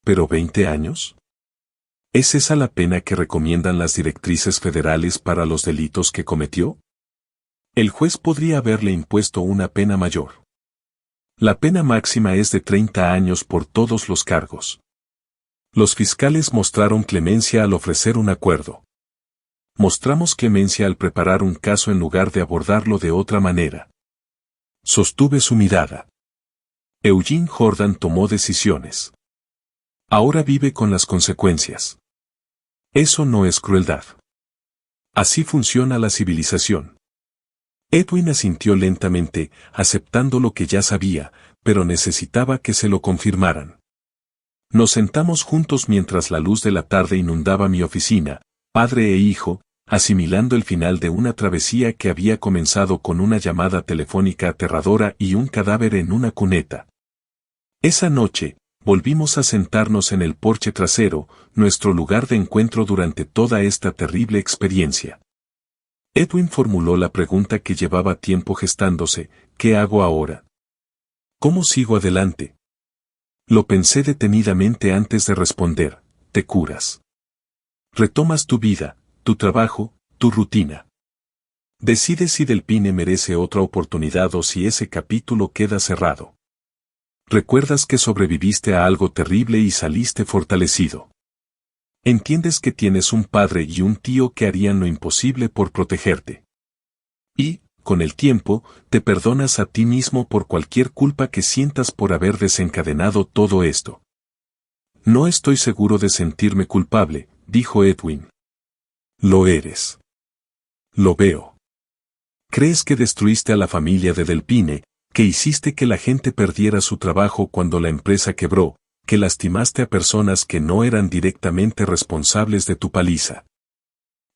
¿Pero 20 años? ¿Es esa la pena que recomiendan las directrices federales para los delitos que cometió? El juez podría haberle impuesto una pena mayor. La pena máxima es de 30 años por todos los cargos. Los fiscales mostraron clemencia al ofrecer un acuerdo. Mostramos clemencia al preparar un caso en lugar de abordarlo de otra manera. Sostuve su mirada. Eugene Jordan tomó decisiones. Ahora vive con las consecuencias. Eso no es crueldad. Así funciona la civilización. Edwin asintió lentamente, aceptando lo que ya sabía, pero necesitaba que se lo confirmaran. Nos sentamos juntos mientras la luz de la tarde inundaba mi oficina, padre e hijo, asimilando el final de una travesía que había comenzado con una llamada telefónica aterradora y un cadáver en una cuneta. Esa noche, volvimos a sentarnos en el porche trasero, nuestro lugar de encuentro durante toda esta terrible experiencia. Edwin formuló la pregunta que llevaba tiempo gestándose: ¿qué hago ahora? ¿Cómo sigo adelante? Lo pensé detenidamente antes de responder: te curas. Retomas tu vida, tu trabajo, tu rutina. Decides si Delphine merece otra oportunidad o si ese capítulo queda cerrado. Recuerdas que sobreviviste a algo terrible y saliste fortalecido. Entiendes que tienes un padre y un tío que harían lo imposible por protegerte. Y, con el tiempo, te perdonas a ti mismo por cualquier culpa que sientas por haber desencadenado todo esto. No estoy seguro de sentirme culpable, dijo Edwin. Lo eres. Lo veo. Crees que destruiste a la familia de Delphine, que hiciste que la gente perdiera su trabajo cuando la empresa quebró, que lastimaste a personas que no eran directamente responsables de tu paliza.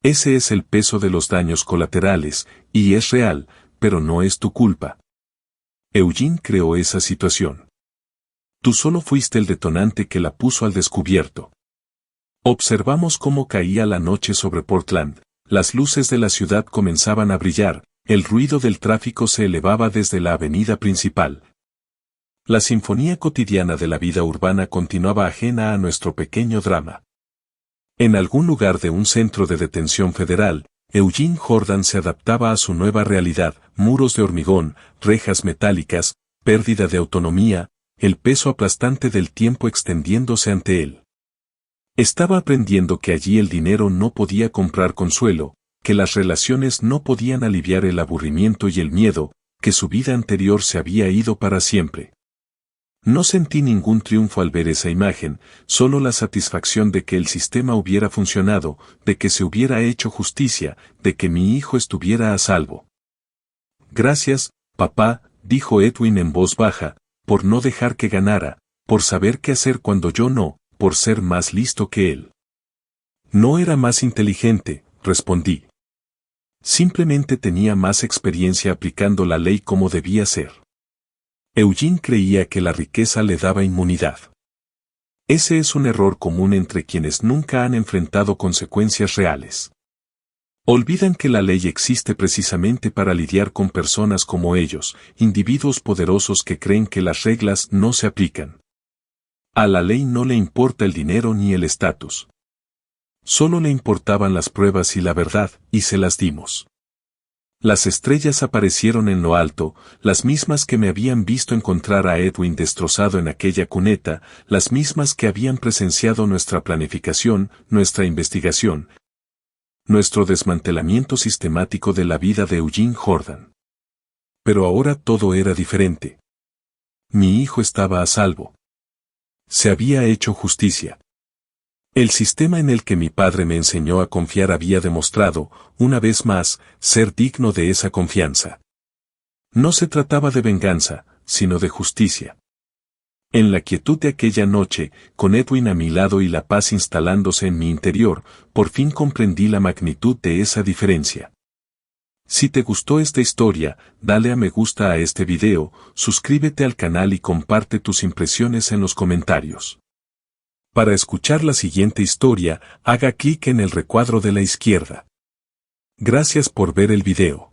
Ese es el peso de los daños colaterales, y es real, pero no es tu culpa. Eugene creó esa situación. Tú solo fuiste el detonante que la puso al descubierto. Observamos cómo caía la noche sobre Portland, las luces de la ciudad comenzaban a brillar, el ruido del tráfico se elevaba desde la avenida principal. La sinfonía cotidiana de la vida urbana continuaba ajena a nuestro pequeño drama. En algún lugar de un centro de detención federal, Eugene Jordan se adaptaba a su nueva realidad: muros de hormigón, rejas metálicas, pérdida de autonomía, el peso aplastante del tiempo extendiéndose ante él. Estaba aprendiendo que allí el dinero no podía comprar consuelo, que las relaciones no podían aliviar el aburrimiento y el miedo, que su vida anterior se había ido para siempre. No sentí ningún triunfo al ver esa imagen, solo la satisfacción de que el sistema hubiera funcionado, de que se hubiera hecho justicia, de que mi hijo estuviera a salvo. Gracias, papá, dijo Edwin en voz baja, por no dejar que ganara, por saber qué hacer cuando yo no, por ser más listo que él. No era más inteligente, respondí. Simplemente tenía más experiencia aplicando la ley como debía ser. Eugene creía que la riqueza le daba inmunidad. Ese es un error común entre quienes nunca han enfrentado consecuencias reales. Olvidan que la ley existe precisamente para lidiar con personas como ellos, individuos poderosos que creen que las reglas no se aplican. A la ley no le importa el dinero ni el estatus. Solo le importaban las pruebas y la verdad, y se las dimos. Las estrellas aparecieron en lo alto, las mismas que me habían visto encontrar a Edwin destrozado en aquella cuneta, las mismas que habían presenciado nuestra planificación, nuestra investigación, nuestro desmantelamiento sistemático de la vida de Eugene Jordan. Pero ahora todo era diferente. Mi hijo estaba a salvo. Se había hecho justicia. El sistema en el que mi padre me enseñó a confiar había demostrado, una vez más, ser digno de esa confianza. No se trataba de venganza, sino de justicia. En la quietud de aquella noche, con Edwin a mi lado y la paz instalándose en mi interior, por fin comprendí la magnitud de esa diferencia. Si te gustó esta historia, dale a me gusta a este video, suscríbete al canal y comparte tus impresiones en los comentarios. Para escuchar la siguiente historia, haga clic en el recuadro de la izquierda. Gracias por ver el video.